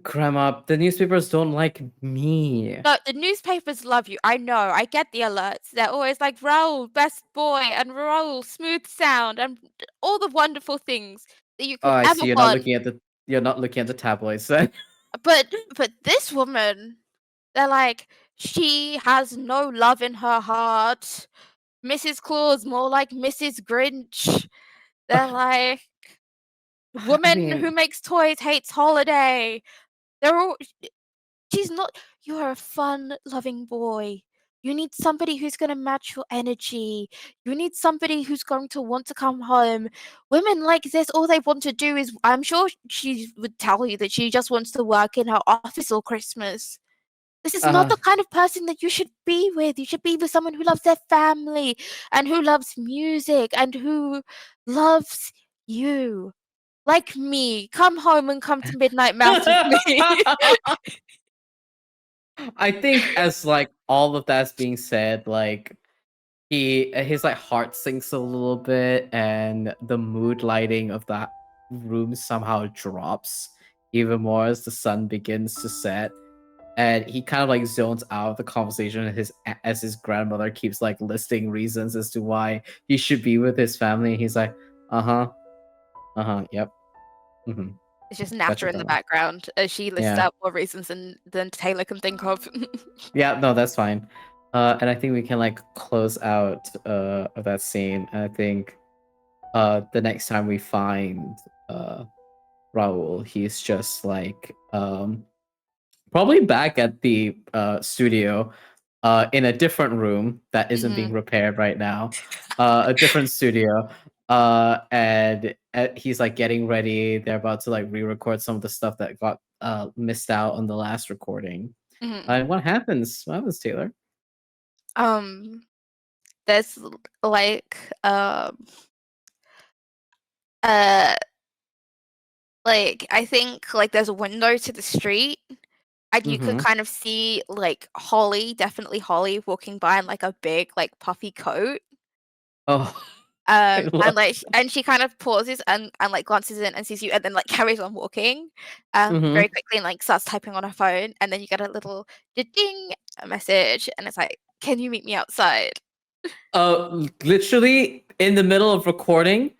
Grandma, the newspapers don't like me. No, the newspapers love you. I know. I get the alerts. They're always like, Raoul, best boy, and Raoul, smooth sound, and all the wonderful things that you Oh, could I ever see. want. You're not looking at the tabloids then. But this woman, they're like, she has no love in her heart. Mrs. Claus, more like Mrs. Grinch. They're like, I woman who mean, makes toys hates holiday. They're all she's not you're a fun loving boy. You need somebody who's going to match your energy. You need somebody who's going to want to come home. Women like this, all they want to do is, I'm sure she would tell you that she just wants to work in her office all Christmas. This is not uh, the kind of person that you should be with. You should be with someone who loves their family and who loves music and who loves you. Like me. Come home and come to Midnight Mass with me. I think as like all of that's being said, like his like heart sinks a little bit, and the mood lighting of that room somehow drops even more as the sun begins to set. and he kind of like zones out of the conversation as his grandmother keeps like listing reasons as to why he should be with his family. He's like, yep, mm-hmm. It's just That's natter your in the grandma. background as she lists Yeah. out more reasons than Taylor can think of. Yeah, no, that's fine. And I think we can like close out of that scene. And I think the next time we find Raul, he's just like probably back at the studio in a different room that isn't being repaired right now. A different studio. And he's like getting ready. They're about to like re-record some of the stuff that got missed out on the last recording. And what happens? What happens, Taylor? There's like like I think like there's a window to the street, and you could kind of see like definitely Holly walking by in like a big like puffy coat. Oh. And like and she kind of pauses and like glances in and sees you and then like carries on walking very quickly and like starts typing on her phone, and then you get a little ding a message and it's like, can you meet me outside? Literally in the middle of recording,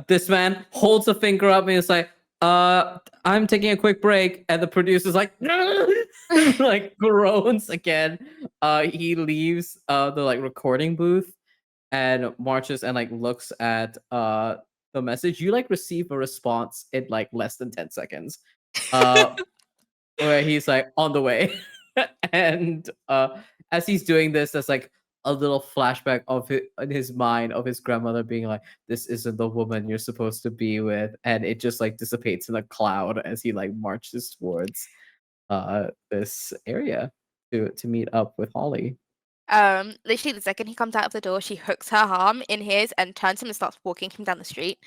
this man holds a finger up and is like, I'm taking a quick break, and the producer's like, like groans again. He leaves the like recording booth and marches and like looks at the message. You like receive a response in like less than 10 seconds. Where he's like on the way. And as he's doing this, there's like a little flashback of in his mind of his grandmother being like, this isn't the woman you're supposed to be with, and it just like dissipates in a cloud as he like marches towards this area to meet up with Holly. Literally the second he comes out of the door, she hooks her arm in his and turns him and starts walking him down the street.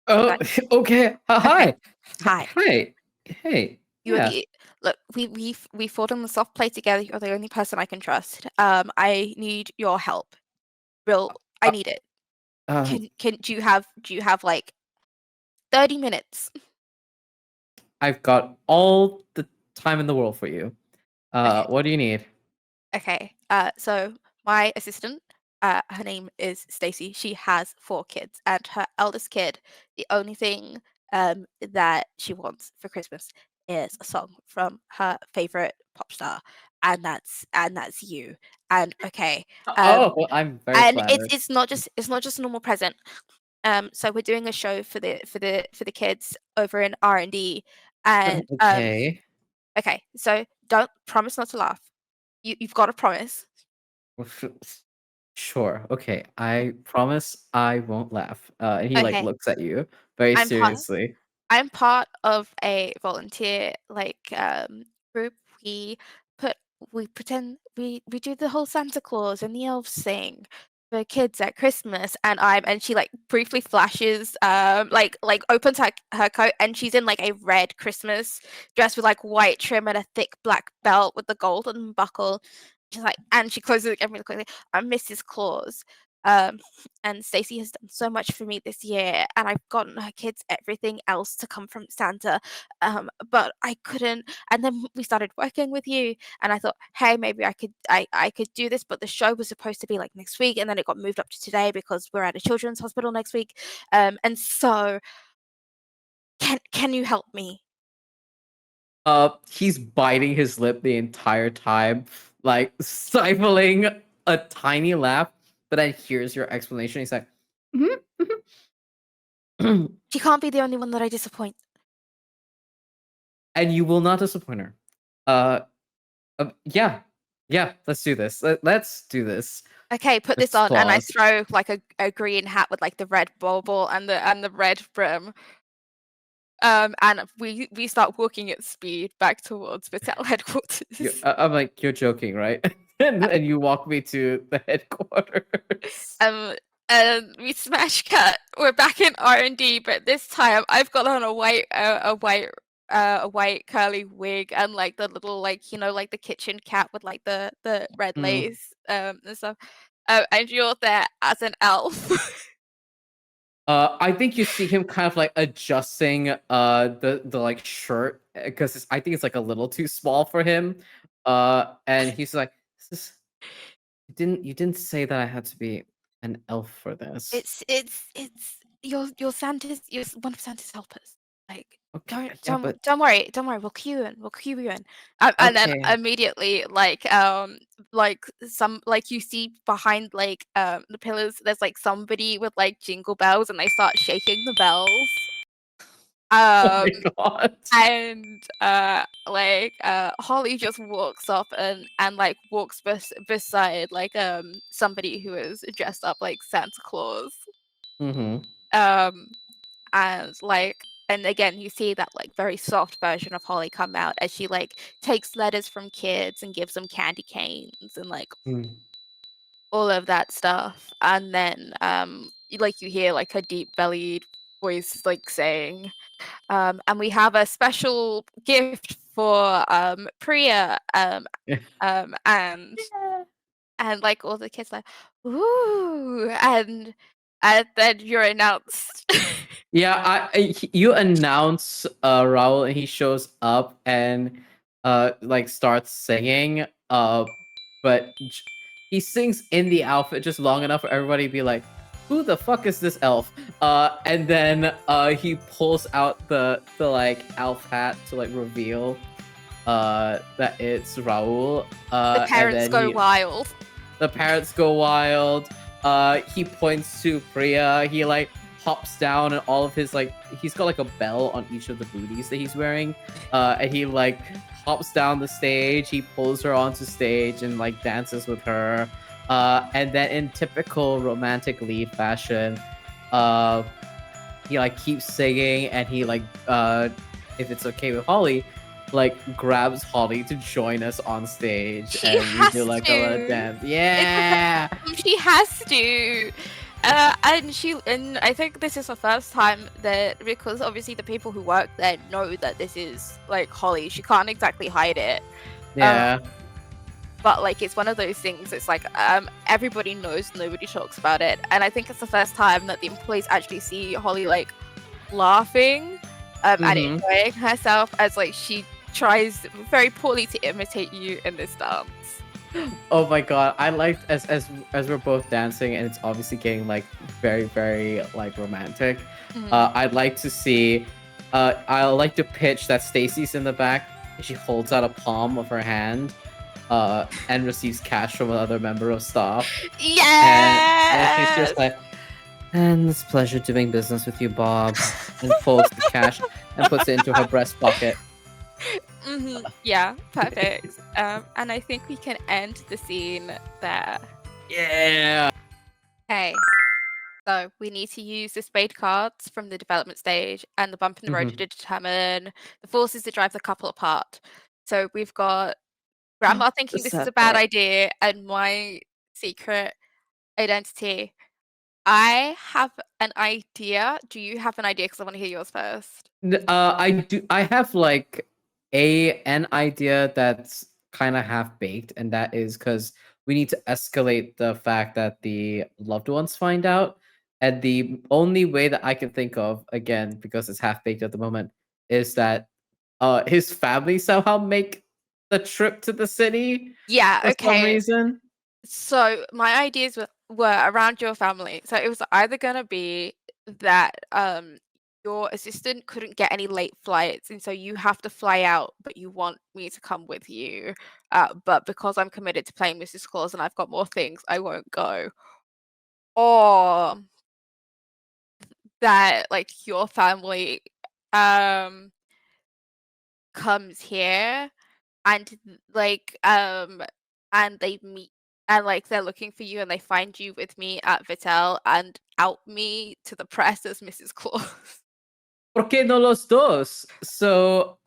Oh, Like, okay. Hi. Hi. Hi. Hey. You're Yeah. look, we fought on the soft play together. You're the only person I can trust. I need your help. I need it. Do you have like 30 minutes? I've got all the time in the world for you. Okay. What do you need? Okay. So my assistant, her name is Stacy. She has 4 kids, and her eldest kid, the only thing that she wants for Christmas is a song from her favorite pop star, and that's you. And okay, I'm very and flattered. it's not just a normal present. So we're doing a show for the kids over in R&D, and Okay. okay. So don't promise not to laugh. You've got to promise. Sure. Okay. I promise I won't laugh. And he like Okay. looks at you very I'm part seriously. I'm part of a volunteer like group. Put we pretend we do the whole Santa Claus and the elves thing for kids at Christmas, and she like briefly flashes like opens her coat, and she's in like a red Christmas dress with like white trim and a thick black belt with the golden buckle. She's like, and she closes it again really quickly. I'm Mrs. Claus. And Stacey has done so much for me this year, and I've gotten her kids everything else to come from Santa, but I couldn't. And then we started working with you, and I thought, hey, maybe I could do this, but the show was supposed to be like next week, and then it got moved up to today because we're at a children's hospital next week. And so, can you help me? He's biting his lip the entire time, like stifling a tiny laugh. But then hears your explanation. He's like, She can't be the only one that I disappoint. and you will not disappoint her. Yeah, let's do this. Let's do this. Okay, put this on, and I throw like a green hat with like the red bauble and the red brim. And we start walking at speed back towards Vital headquarters. I'm like, you're joking, right? and you walk me to the headquarters. And we smash cut. We're back in R&D, but this time I've got on a white curly wig and like the little like like the kitchen cap with like the red lace and stuff. And you're there as an elf. I think you see him kind of like adjusting the like shirt because I think it's like a little too small for him. And he's like, this you didn't say that I had to be an elf for this. It's your Santa's one of Santa's helpers. Like Okay, yeah, but don't worry, we'll cue you in, and then okay. immediately like some like you see behind like the pillars there's like somebody with like jingle bells and they start shaking the bells. Oh Um my god. and Holly just walks up and like walks beside like somebody who is dressed up like Santa Claus. Mm-hmm. Um and again you see that like very soft version of Holly come out as she like takes letters from kids and gives them candy canes and like Mm. all of that stuff. And then you hear like a deep bellied voice like saying and we have a special gift for Priya and like all the kids like ooh and then you're announced. Yeah, you announce Raul and he shows up and like starts singing. But he sings in the outfit just long enough for everybody to be like, "Who the fuck is this elf?" And then he pulls out the like elf hat to like reveal that it's Raul. The And parents then go wild. the parents go wild. He points to Priya. He like hops down and all of his like he's got like a bell on each of the booties that he's wearing. And he like hops down the stage. He pulls her onto stage and like dances with her. And then in typical romantic lead fashion, he like keeps singing and he like if it's okay with Holly, like grabs Holly to join us on stage She and we has do like a little to. dance. Yeah. She has to. And I think this is the first time that because obviously the people who work there know that this is like Holly. She can't exactly hide it. Yeah. But like it's one of those things. It's like everybody knows, nobody talks about it. And I think it's the first time that the employees actually see Holly like laughing and enjoying herself as like she tries very poorly to imitate you in this dance. Oh my god, I liked as we're both dancing and it's obviously getting like very very like romantic. I'd like to see I like to pitch that Stacy's in the back and she holds out a palm of her hand and receives cash from another member of staff. Yeah. And she's just like, and it's a pleasure doing business with you, Bob. And pulls the cash and puts it into her breast pocket. Yeah, perfect. And I think we can end the scene there. Yeah. Okay. So we need to use the spade cards from the development stage and the bump in the road to determine the forces that drive the couple apart. So we've got Grandma thinking this is a bad idea and my secret identity. I have an idea. Do you have an idea? Because I want to hear yours first. I do. I have like an idea that's kind of half baked, and that is because we need to escalate the fact that the loved ones find out. And the only way that I can think of, again, because it's half baked at the moment, is that his family somehow make the trip to the city. Yeah. For some Okay. reason. So my ideas were around your family. So it was either gonna be that your assistant couldn't get any late flights, and so you have to fly out, but you want me to come with you. But because I'm committed to playing Mrs. Claus and I've got more things, I won't go. Or that like your family comes here and and they meet and like they're looking for you and they find you with me at Vitel and out me to the press as Mrs. Claus. ¿Por qué no los dos? So,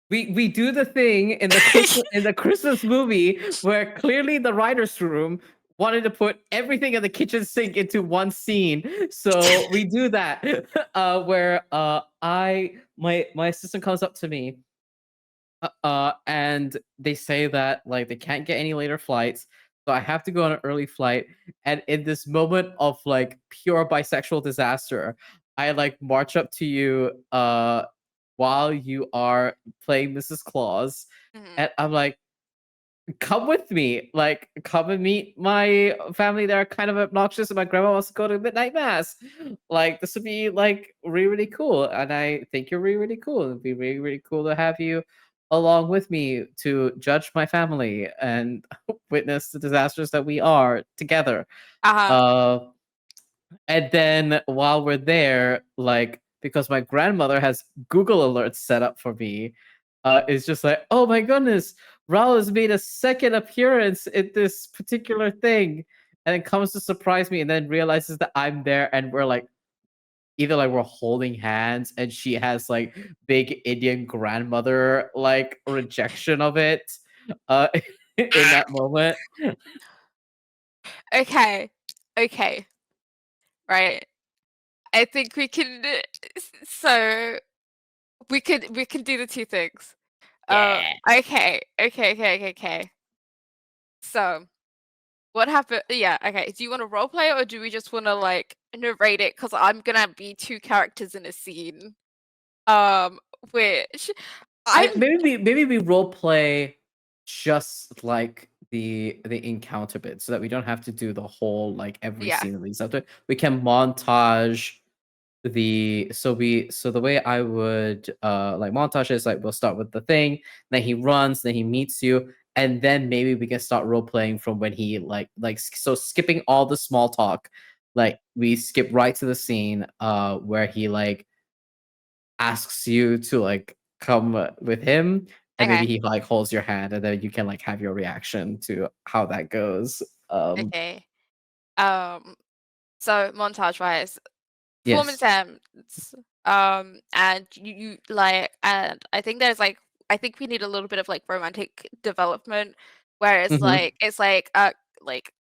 we do the thing in the Christmas movie where clearly the writers' room wanted to put everything in the kitchen sink into one scene. So we do that where my assistant comes up to me and they say that like they can't get any later flights. So I have to go on an early flight. And in this moment of like pure bisexual disaster, I like march up to you while you are playing Mrs. Claus. Mhm. And I'm like, come with me. Like, come and meet my family. They're kind of obnoxious, and my grandma wants to go to midnight mass. Like, this would be like really, really cool. And I think you're really, really cool. It'd be really, really cool to have you along with me to judge my family and witness the disasters that we are together. Uh-huh. Uh, and then while we're there, like because my grandmother has Google alerts set up for me, it's just like, oh my goodness, Raul has made a second appearance in this particular thing, and it comes to surprise me, and then realizes that I'm there, and we're like either like we're holding hands, and she has like big Indian grandmother like rejection of it, uh, in that moment. Okay. Okay. Right. I think we can so we can do the two things. Yeah. Okay. Okay, okay, okay, okay. So, what happened? Yeah, okay. Do you want to roleplay or do we just want to like narrate it? Because I'm gonna be two characters in a scene. Um, which I'm Maybe we role play just like the encounter bit so that we don't have to do the whole like every yeah. scene that leads up to it. We can montage so the way I would like montage is like we'll start with the thing, then he runs, then he meets you, and then maybe we can start role playing from when he so skipping all the small talk, like we skip right to the scene where he like asks you to like come with him, and maybe Okay. he like holds your hand, and then you can like have your reaction to how that goes. Okay. Um, so montage wise, performance Yes. and you like and I think there's like I think we need a little bit of like romantic development where Hmm. it's like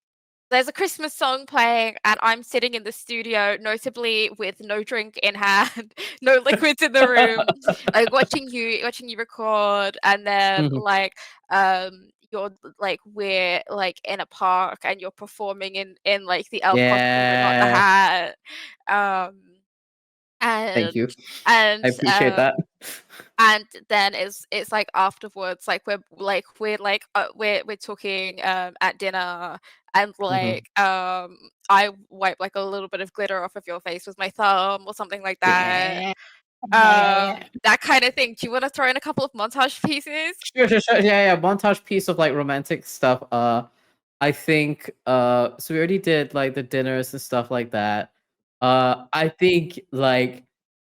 there's a Christmas song playing and I'm sitting in the studio notably with no drink in hand, no liquids in the room, like watching you record and then Hmm. you're like we're like in a park and you're performing in like the elf costume but not the Yeah. hat. Um Thank and you. I and appreciate that. and then it's like afterwards like we're talking at dinner and Hmm. like I wipe like a little bit of glitter off of your face with my thumb or something like that. Yeah. Yeah. That kind of thing. Do you want to throw in a couple of montage pieces? Sure, sure, sure. Yeah, yeah. Montage piece of like romantic stuff. I think so we already did like the dinners and stuff like that. I think like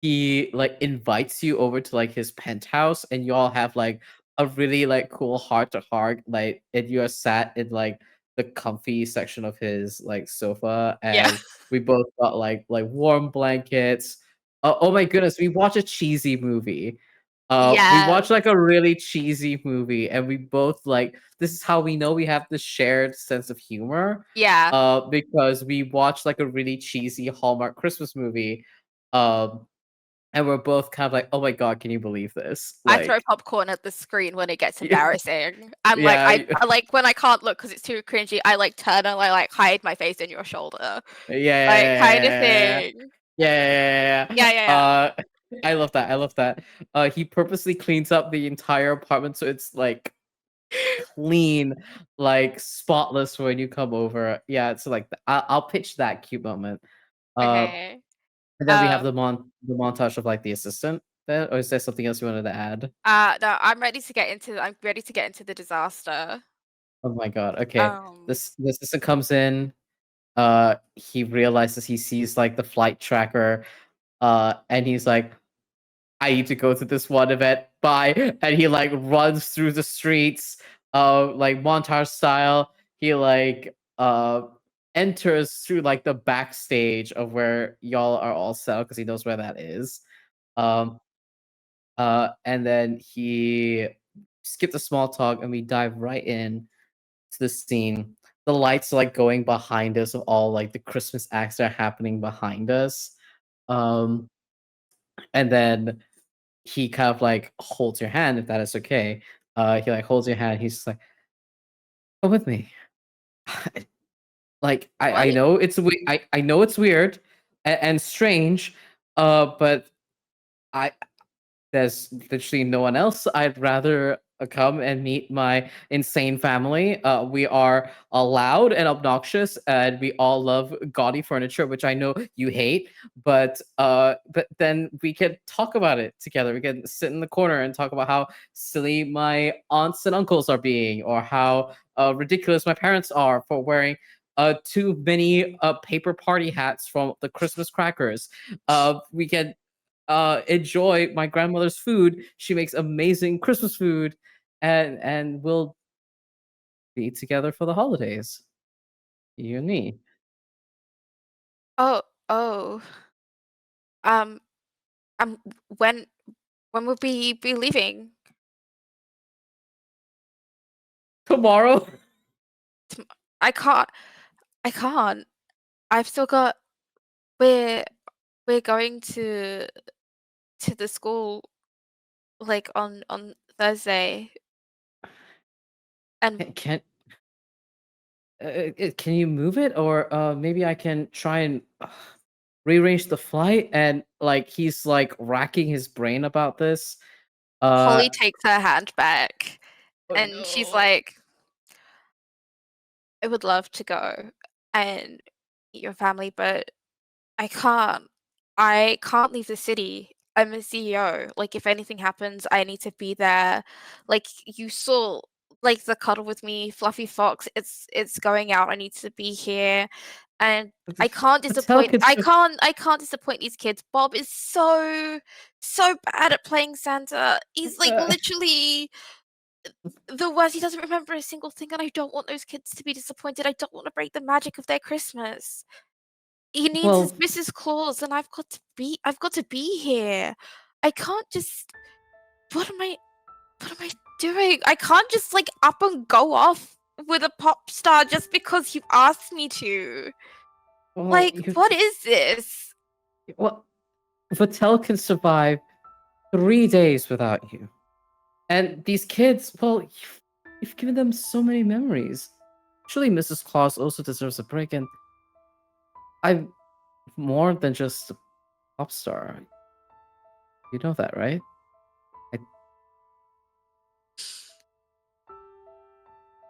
he like invites you over to like his penthouse, and you all have like a really like cool heart to heart, like and you are sat in like the comfy section of his like sofa, Yeah. and we both got like warm blankets. Oh my goodness, we watch a cheesy movie. We Yes. watched like a really cheesy movie, and we both like this is how we know we have this shared sense of humor. Yeah. Because we watched like a really cheesy Hallmark Christmas movie, um, and we're both kind of like, "Oh my god, can you believe this?" I throw Like, popcorn at the screen when it gets embarrassing. And like yeah, I like when I can't look because it's too cringy, I like turn and I like hide my face in your shoulder. yeah, Like kind of yeah, thing. yeah. Yeah, yeah, yeah. I love that. I love that. He purposely cleans up the entire apartment so it's like clean, like spotless when you come over. Yeah, it's like I'll pitch that cute moment. Uh, Okay. and then we have Um, the montage of like the assistant. There, or is there something else you wanted to add? no, I'm ready to get into the disaster. Oh my god. Okay, Um, this assistant comes in. He realizes he sees like the flight tracker. And he's like, I need to go to this one event. Bye. And he like runs through the streets, like montage style. He like enters through like the backstage of where y'all are all set because he knows where that is. Um and then he skipped the small talk and we dive right in to the scene. The lights like going behind us of all like the Christmas acts that are happening behind us. Um and then he kind of like holds your hand if that is okay. He like holds your hand. He's just like, "Come with me. like I What? know it's I know it's weird and strange, but I there's literally no one else. I'd rather come and meet my insane family. We are loud and obnoxious, and we all love gaudy furniture, which I know you hate. But then we can talk about it together. We can sit in the corner and talk about how silly my aunts and uncles are being, or how ridiculous my parents are for wearing too many paper party hats from the Christmas crackers. We can enjoy my grandmother's food. She makes amazing Christmas food, and we'll be together for the holidays. You and me. Oh, oh. Um, um, when when will we be leaving? Tomorrow. I can't. I can't. I've still got. We're we're going to the school like on Thursday, and Can can you move it, or maybe I can try and rearrange the flight? And like he's like racking his brain about this. Uh, Holly takes her hand back, oh and she's no. like, "I would love to go and meet your family, but I can't. I can't leave the city. I'm a CEO. Like, if anything happens, I need to be there. Like, you saw, like the cuddle with me, Fluffy Fox. It's going out. I need to be here, and I can't Patel disappoint. could I can't disappoint these kids. Bob is so bad at playing Santa. He's like uh, literally the worst. He doesn't remember a single thing, and I don't want those kids to be disappointed. I don't want to break the magic of their Christmas. He needs his well, Mrs. Claus, and I've got to be here. I can't just what am I doing? I can't just like up and go off with a pop star just because you asked me to. well, Like, what is this? well, Patel can survive 3 days without you. And these kids, well, you've given them so many memories. Surely Mrs. Claus also deserves a break, and I'm more than just a pop star. You know that, right? I,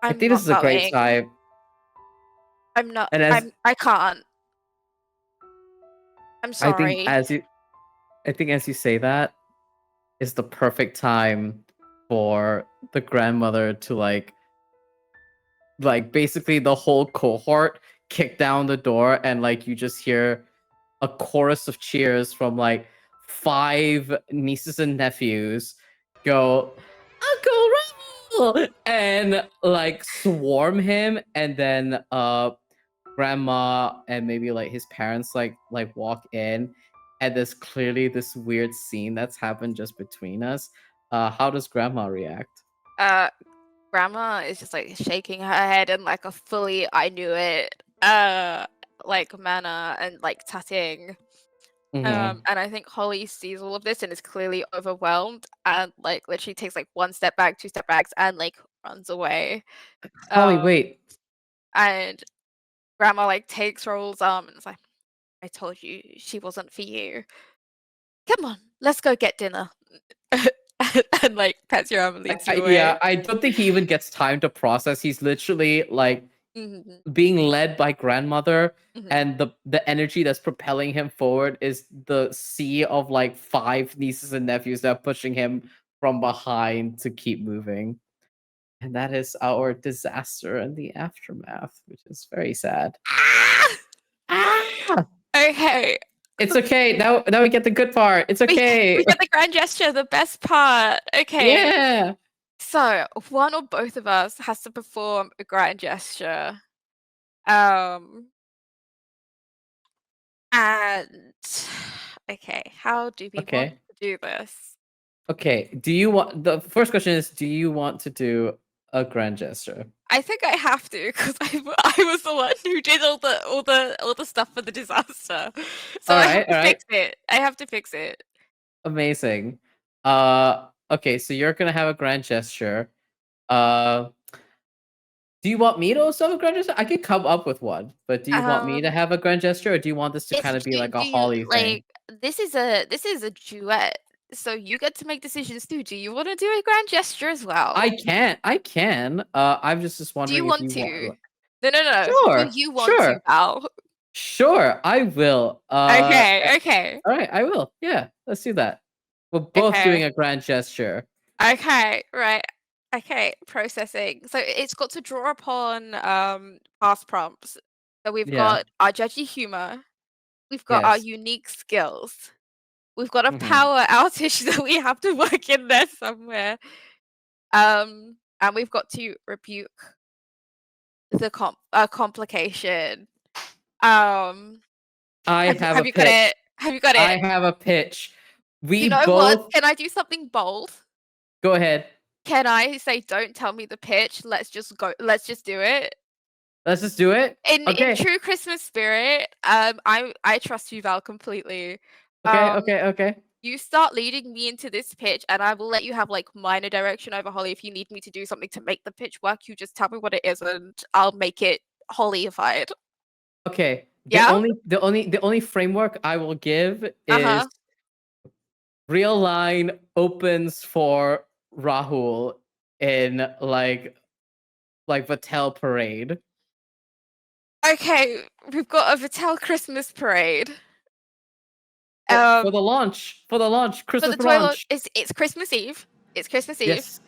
I I'm think this not is a great going. time. I'm not And as I can't. I'm I think sorry. as you I think as you say that is the perfect time for the grandmother to basically the whole cohort kick down the door, and like you just hear a chorus of cheers from like five nieces and nephews go, Uncle Rebel! And like swarm him, and then grandma and maybe like his parents like walk in, and there's clearly this weird scene that's happened just between us. How does grandma react? Uh Grandma is just like shaking her head in like a fully I knew it like manner and like tutting. Mm-hmm. And I think Holly sees all of this and is clearly overwhelmed and like literally takes like one step back, two step backs, and like runs away. Holly, Um, wait. and Grandma like takes Roll's arm and is like, "I told you she wasn't for you. Come on, let's go get dinner." and like pets your arm and leads you Yeah, away. I don't think he even gets time to process. He's literally like Mhm, being led by grandmother, mhm. and the energy that's propelling him forward is the sea of like five nieces and nephews that are pushing him from behind to keep moving. And that is our disaster and the aftermath, which is very sad. Ah! Ah! Okay, It's okay. Now we get the good part. It's we okay. get the grand gesture, the best part. Okay, Yeah. so one or both of us has to perform a grand gesture. Um, and okay, how do we want Okay. to do this? Okay. Do you want the first question is, do you want to do a grand gesture? I think I have to because I was the one who did all the stuff for the disaster, so All I have right, to all right. fix it. I have to fix it. Amazing. Okay, so you're gonna have a grand gesture. Uh Do you want me to also have a grand gesture? I could come up with one, but do you want me to Um, have a grand gesture, or do you want this to kind of be like a Holly thing? this is a duet, so you get to make decisions too. Do you want to do a grand gesture as well? I can. I'm just Do you wondering if want you to? want. No, no, no. Do Sure, you want to, sure, Val? sure. I will. Okay, okay, All right, I will. Yeah, let's do that. We're both doing okay, a grand gesture. okay. Right. Okay. Processing. So it's got to draw upon past prompts. So we've Yeah. got our judgy humor. We've got our Yes. unique skills. We've got a Hmm. power outage that we have to work in there somewhere. And we've got to rebuke the complication. I have a Have you got pitch. it? Have you got I it? have a pitch. You We know what? both Can I do something bold? go ahead. Can I say, don't tell me the pitch? Let's just go. Let's just do it. Let's just do it. In Okay. true Christmas spirit, I trust you, Val, completely. Okay. Um, Okay. Okay. you start leading me into this pitch, and I will let you have like minor direction over Holly. If you need me to do something to make the pitch work, you just tell me what it is, and I'll make it Hollyified. Okay. Yeah. The only framework I will give Uh is huh. real line opens for Rahul in like Vatel parade. Okay, we've got a Vatel Christmas parade. For the launch. For the launch. For Christmas the toilet, launch. it's Christmas Eve. It's Christmas Eve. Yes.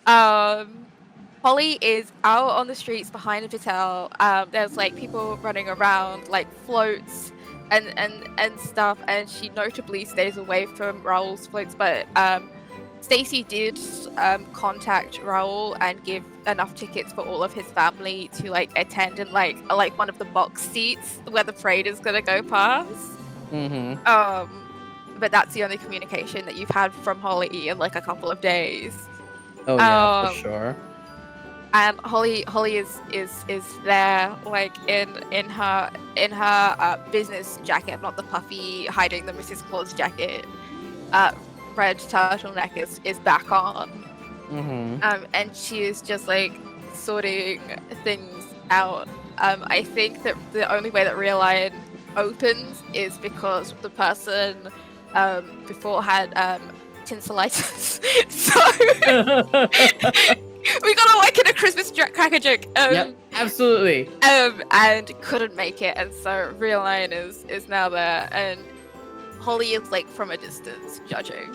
Holly is out on the streets behind a Vatel. There's like people running around, like floats and stuff, and she notably stays away from Raoul's floats. But Stacy did contact Raoul and give enough tickets for all of his family to like attend in like one of the box seats where the parade is gonna go past. Mm-hmm. But that's the only communication that you've had from Holly in like a couple of days. Oh yeah, for sure. And Holly is there like in her business jacket, not the puffy hiding the Mrs. Claus jacket. Red turtleneck is back on. Mm-hmm. And she is just like sorting things out. I think that the only way that Real Lion opens is because the person before had tinselitis. So we gotta work in a Christmas cracker joke. Yep, absolutely. And couldn't make it, and so Real Lion is now there, and Holly is like from a distance judging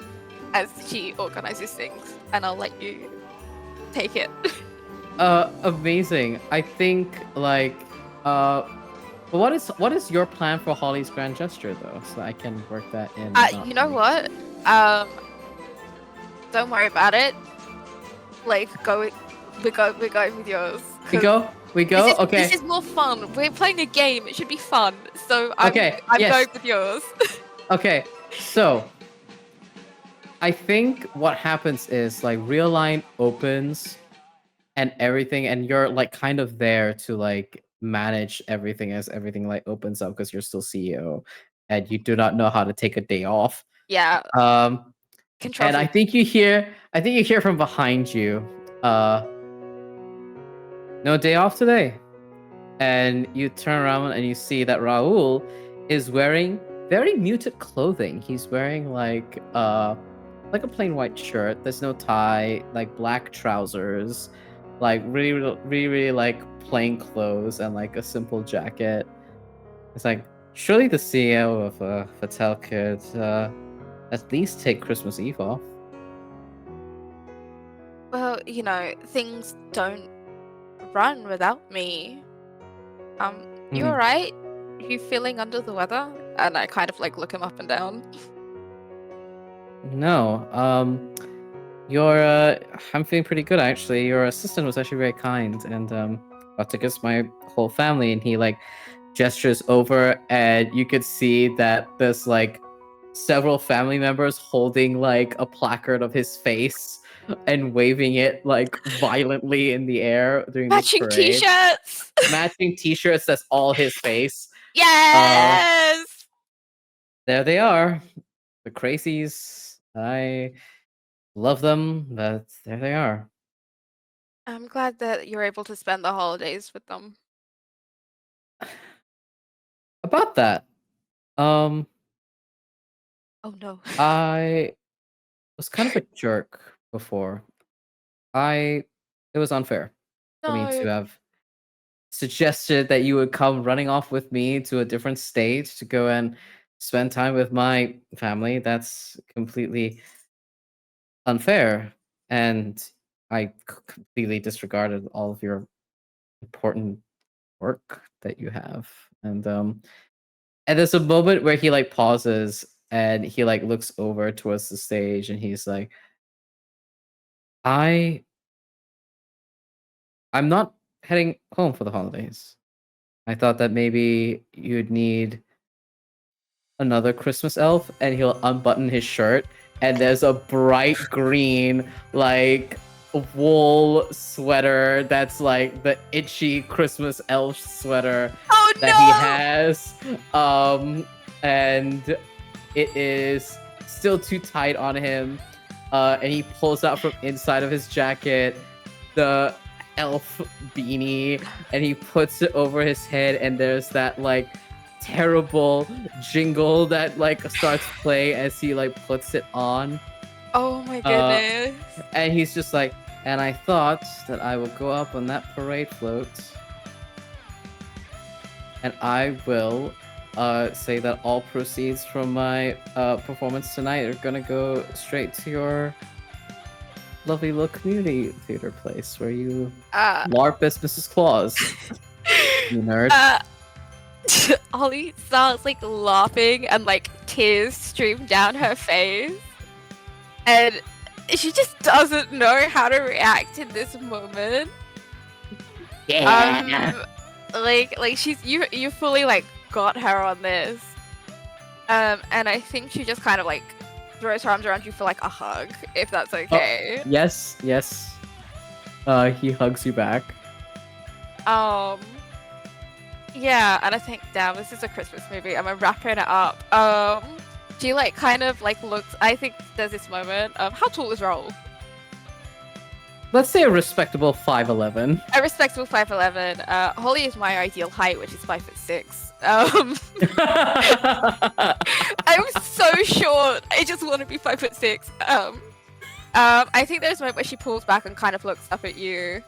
as she organizes things, and I'll let you take it. Amazing. I think like what is your plan for Holly's grand gesture though, so I can work that in. You know what? Don't worry about it. Like we're going with yours. We go. Okay. This is more fun. We're playing a game. It should be fun. So I'm yes. going with yours. Okay. So I think what happens is like Real Line opens and everything, and you're like kind of there to like manage everything as everything like opens up because you're still CEO and you do not know how to take a day off. Yeah. And I think you hear from behind you, no day off today. And you turn around and you see that Raul is wearing very muted clothing. He's wearing like a plain white shirt. There's no tie, like black trousers, like really like plain clothes and like a simple jacket. It's like surely the CEO of Vatel could at least take Christmas Eve off. Well, you know, things don't run without me. You alright? You feeling under the weather? And I kind of like look him up and down. No, I'm feeling pretty good actually. Your assistant was actually very kind and got to kiss my whole family, and he like gestures over, and you could see that there's like several family members holding like a placard of his face and waving it like violently in the air during Matching this parade. t-shirts! Matching t-shirts that's all his face. Yes! There they are. The crazies. I love them, but there they are. I'm glad that you're able to spend the holidays with them. About that, um, Oh no. I was kind of a jerk before. It was unfair for me to No. have suggested that you would come running off with me to a different state to go and spend time with my family. That's completely unfair. And completely disregarded all of your important work that you have. And there's a moment where he like pauses and he like looks over towards the stage and he's like, I I'm not heading home for the holidays. I thought that maybe you'd need another Christmas elf, and he'll unbutton his shirt, and there's a bright green, like, wool sweater that's like the itchy Christmas elf sweater Oh that he has. And it is still too tight on him. And he pulls out from inside of his jacket the elf beanie and he puts it over his head, and there's that like terrible jingle that like starts playing as he like puts it on. Oh my Uh, goodness. And he's just like, and I thought that I will go up on that parade float and I will say that all proceeds from my performance tonight are gonna go straight to your lovely little community theater place where you Uh, LARP as Mrs. Claus, you nerd. Ollie starts like laughing and like tears stream down her face. And she just doesn't know how to react in this moment. Like she's you fully like got her on this. And I think she just kind of like throws her arms around you for like a hug, if that's okay. Yes. He hugs you back. Yeah, and I think, damn, this is a Christmas movie. I'm wrapping it up. She like kind of like looks. I think there's this moment. How tall is Roll? Let's say a respectable 5'11". A respectable 5'11". Holly is my ideal height, which is 5'6". I'm so short. I just want to be 5'6". I think there's a moment where she pulls back and kind of looks up at you,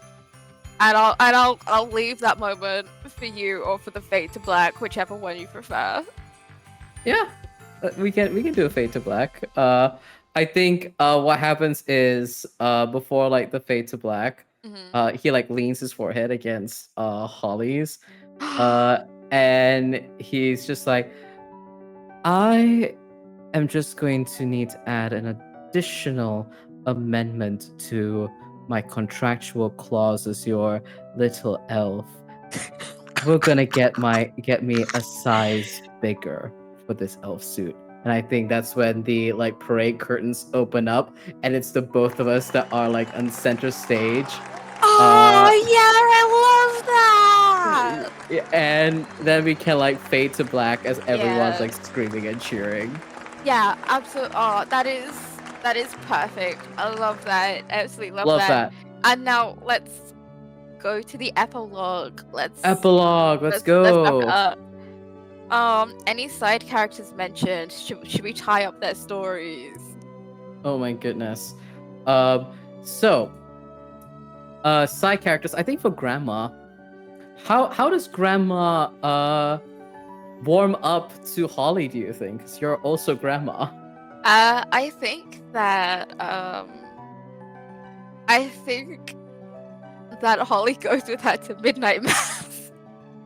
and I'll leave that moment for you or for the fade to black, whichever one you prefer. Yeah, we can do a fade to black. I think what happens is before like the fade to black, he like leans his forehead against Holly's, and he's just like, I am just going to need to add an additional amendment to my contractual clause as your little elf. We're gonna get me a size bigger for this elf suit. And I think that's when the like parade curtains open up and it's the both of us that are like on center stage. Oh yeah, I love that. And then we can like fade to black as everyone's Yeah. like screaming and cheering. Yeah, absolutely. Oh, that is perfect. I love that. Absolutely love that. And now let's go to the epilogue. Let's Let's go. wrap it up. Any side characters mentioned? Should we tie up their stories? Oh my goodness. So side characters, I think for Grandma, how does Grandma warm up to Holly, do you think? 'Cause you're also Grandma. I think that Holly goes with her to midnight mass.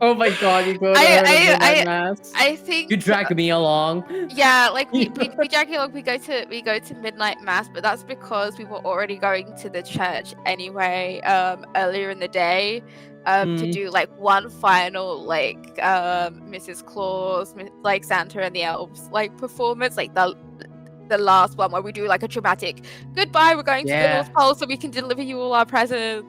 Oh my god, you go to her midnight mass. I think You drag me along. Yeah, like we drag you along. We go to midnight mass, but that's because we were already going to the church anyway. Earlier in the day, to do like one final like Mrs. Claus, like Santa and the elves like performance, like the last one where we do like a dramatic goodbye. We're going to the North Pole so we can deliver you all our presents.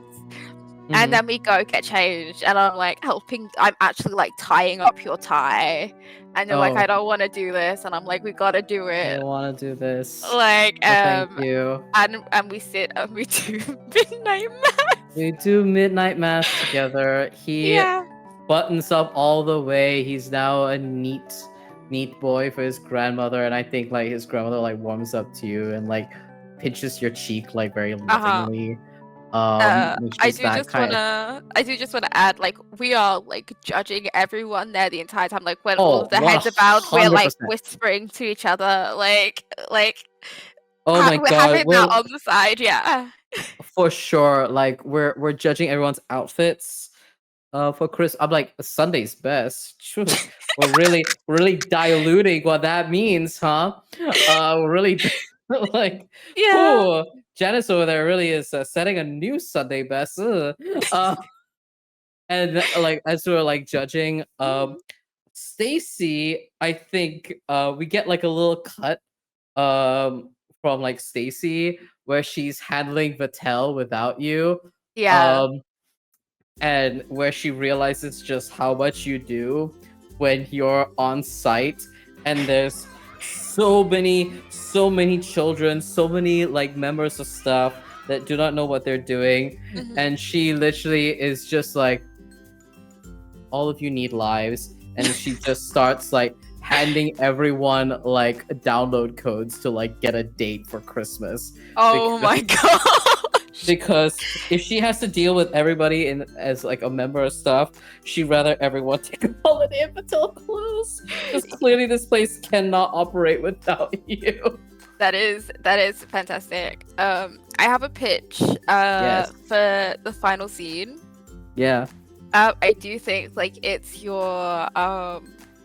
And then we go get changed, and I'm like I'm actually like tying up your tie, and you're like, I don't want to do this, and I'm like, we gotta do it. I don't want to do this. Like, thank you. and we sit and we do midnight mass. We do midnight mass together. He Yeah. buttons up all the way. He's now a neat boy for his grandmother, and I think like his grandmother like warms up to you and like pinches your cheek like very Uh-huh. lovingly. Which I is do that just kind of wanna add, like, we are like judging everyone there the entire time. Like when all oh of the heads are bowed, we're like 100%. whispering to each other, like Oh my we're god, having that we're on the side, yeah. for sure like we're judging everyone's outfits for Chris. I'm like Sunday's best. Phew, we're really diluting what that means, huh? We're really like Yeah. who Janice over there really is setting a new Sunday best. Ugh. Uh, and like as we're like judging, Mhm. Stacy, I think we get like a little cut from like Stacy where she's handling Vatel without you. Yeah. Um and where she realizes just how much you do when you're on site and there's so many children, so many like members of staff that do not know what they're doing, Mhm. and she literally is just like, all of you need lives, and she just starts like handing everyone like download codes to like get a date for Christmas. Oh because my gosh. because if she has to deal with everybody in as like a member of staff, she'd rather everyone take a holiday until close. Because clearly this place cannot operate without you. That is fantastic. I have a pitch Yes. for the final scene. Yeah. I do think like it's your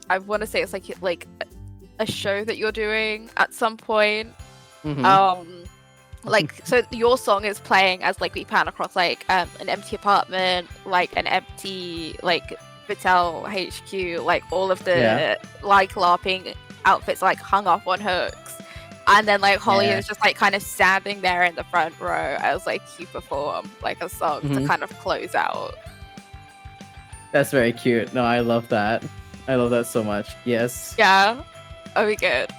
I want to say it's like a show that you're doing at some point. Mhm. Like so your song is playing as like we pan across like an empty apartment, like an empty like Vitel HQ, like all of the Yeah. like LARPing outfits like hung up on hooks. And then like Holly Yeah. is just like kind of standing there in the front row as like you perform like a song to Mhm. kind of close out. That's very cute. No, I love that. I love that so much. Yes. Yeah. Oh, we good.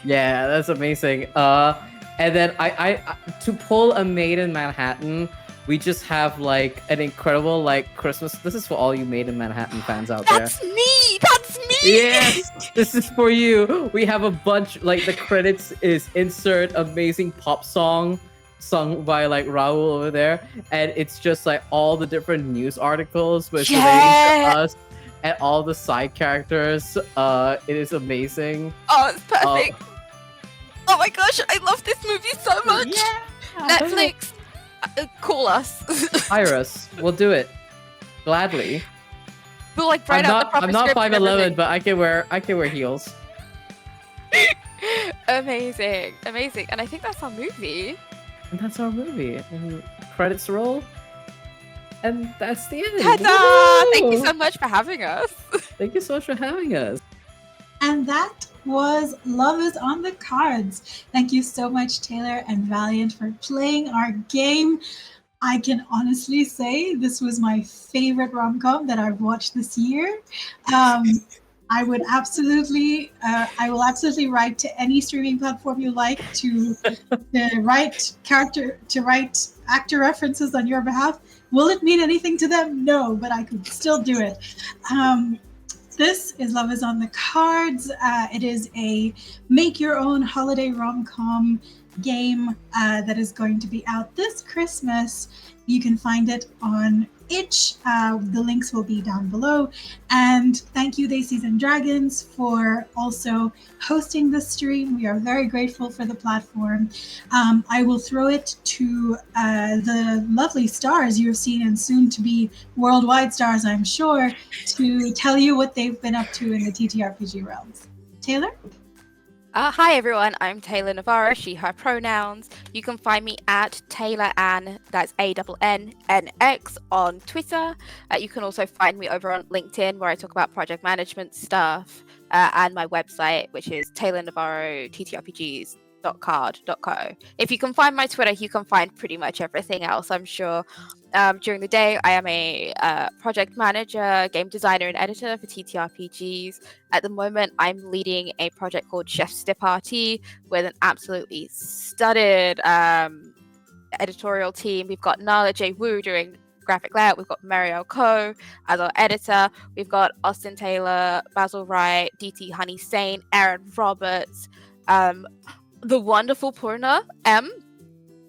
Yeah, that's amazing. And then I to pull a Made in Manhattan, we just have like an incredible like Christmas. This is for all you Made in Manhattan fans out there. That's me. That's me. Yes, this is for you. We have a bunch like the credits is insert amazing pop song sung by like Raul over there, and it's just like all the different news articles which relating to Yeah. us and all the side characters. It is amazing. Oh, it's perfect. Oh my gosh, I love this movie so much. Yeah. Netflix, call us. Hire us. We'll do it gladly. We'll like write out the proper I'm not script and 5'11", everything. but I can wear heels. Amazing, amazing, and I think that's our movie. And that's our movie. And credits roll. And that's the end. Ta-da! Thank you Woo! so much for having us. Thank you so much for having us. And that was Love is on the Cards. Thank you so much, Taylor and Valiant, for playing our game. I can honestly say this was my favorite rom-com that I've watched this year. I will absolutely write to any streaming platform you like to write actor references on your behalf. Will it mean anything to them? No, but I could still do it. This is Love is on the Cards. It is a make your own holiday rom-com game that is going to be out this Christmas. You can find it on itch. The links will be down below. And thank you, Daisies and Dragons, for also hosting this stream. We are very grateful for the platform. I will throw it to the lovely stars you have seen and soon to be worldwide stars, I'm sure, to tell you what they've been up to in the TTRPG realms. Taylor? Hi everyone, I'm Taylor Navarro, she, her pronouns. You can find me at Taylor Ann, that's ANNNX on Twitter. You can also find me over on LinkedIn where I talk about project management stuff, and my website, which is Taylor Navarro TTRPGs.card.co. If you can find my Twitter, you can find pretty much everything else, I'm sure. During the day, I am a project manager, game designer, and editor for TTRPGs. At the moment, I'm leading a project called Chef's de Partie with an absolutely studded editorial team. We've got Nala J. Wu doing graphic layout. We've got Mariel Ko as our editor. We've got Austin Taylor, Basil Wright, DT Honey Saint, Aaron Roberts, the wonderful Purna M.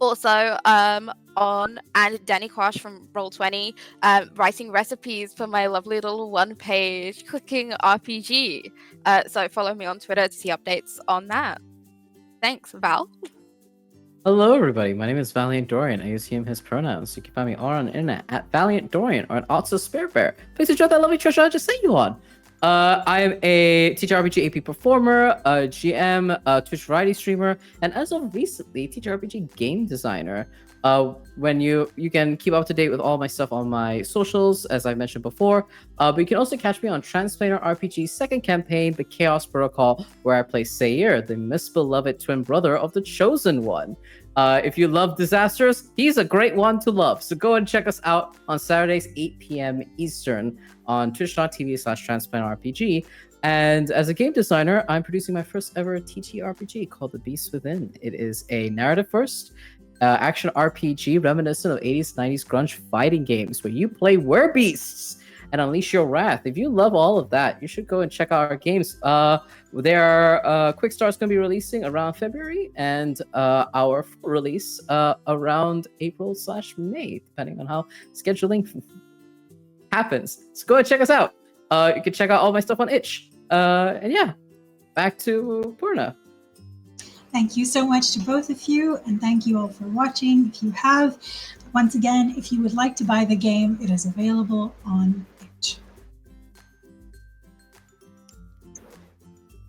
Also, on and Danny Quash from Roll20, writing recipes for my lovely little one-page cooking RPG. So follow me on Twitter to see updates on that. Thanks, Val. Hello, everybody. My name is Valiant Dorian. I use he, him, his pronouns. You can find me all on the internet at Valiant Dorian or at Also Spare Fair. Please enjoy that lovely treasure I just sent you on. I am a TTRPG AP performer, a GM, a Twitch variety streamer, and as of recently, TTRPG game designer. When you can keep up to date with all my stuff on my socials, as I mentioned before. But you can also catch me on Transplanar RPG's second campaign, The Chaos Protocol, where I play Sayer, the misbeloved twin brother of the Chosen One. If you love disasters, he's a great one to love. So go and check us out on Saturdays, 8 p.m. Eastern on twitch.tv/TransplanRPG. And as a game designer, I'm producing my first ever TTRPG called The Beast Within. It is a narrative first action RPG reminiscent of 80s, 90s grunge fighting games where you play werbeasts and unleash your wrath. If you love all of that, you should go and check out our games. Their quick start's going to be releasing around February, and our full release around April/May, depending on how scheduling happens. So go and check us out. You can check out all my stuff on itch. And yeah, back to Purna. Thank you so much to both of you, and thank you all for watching. If you have, once again, if you would like to buy the game, it is available on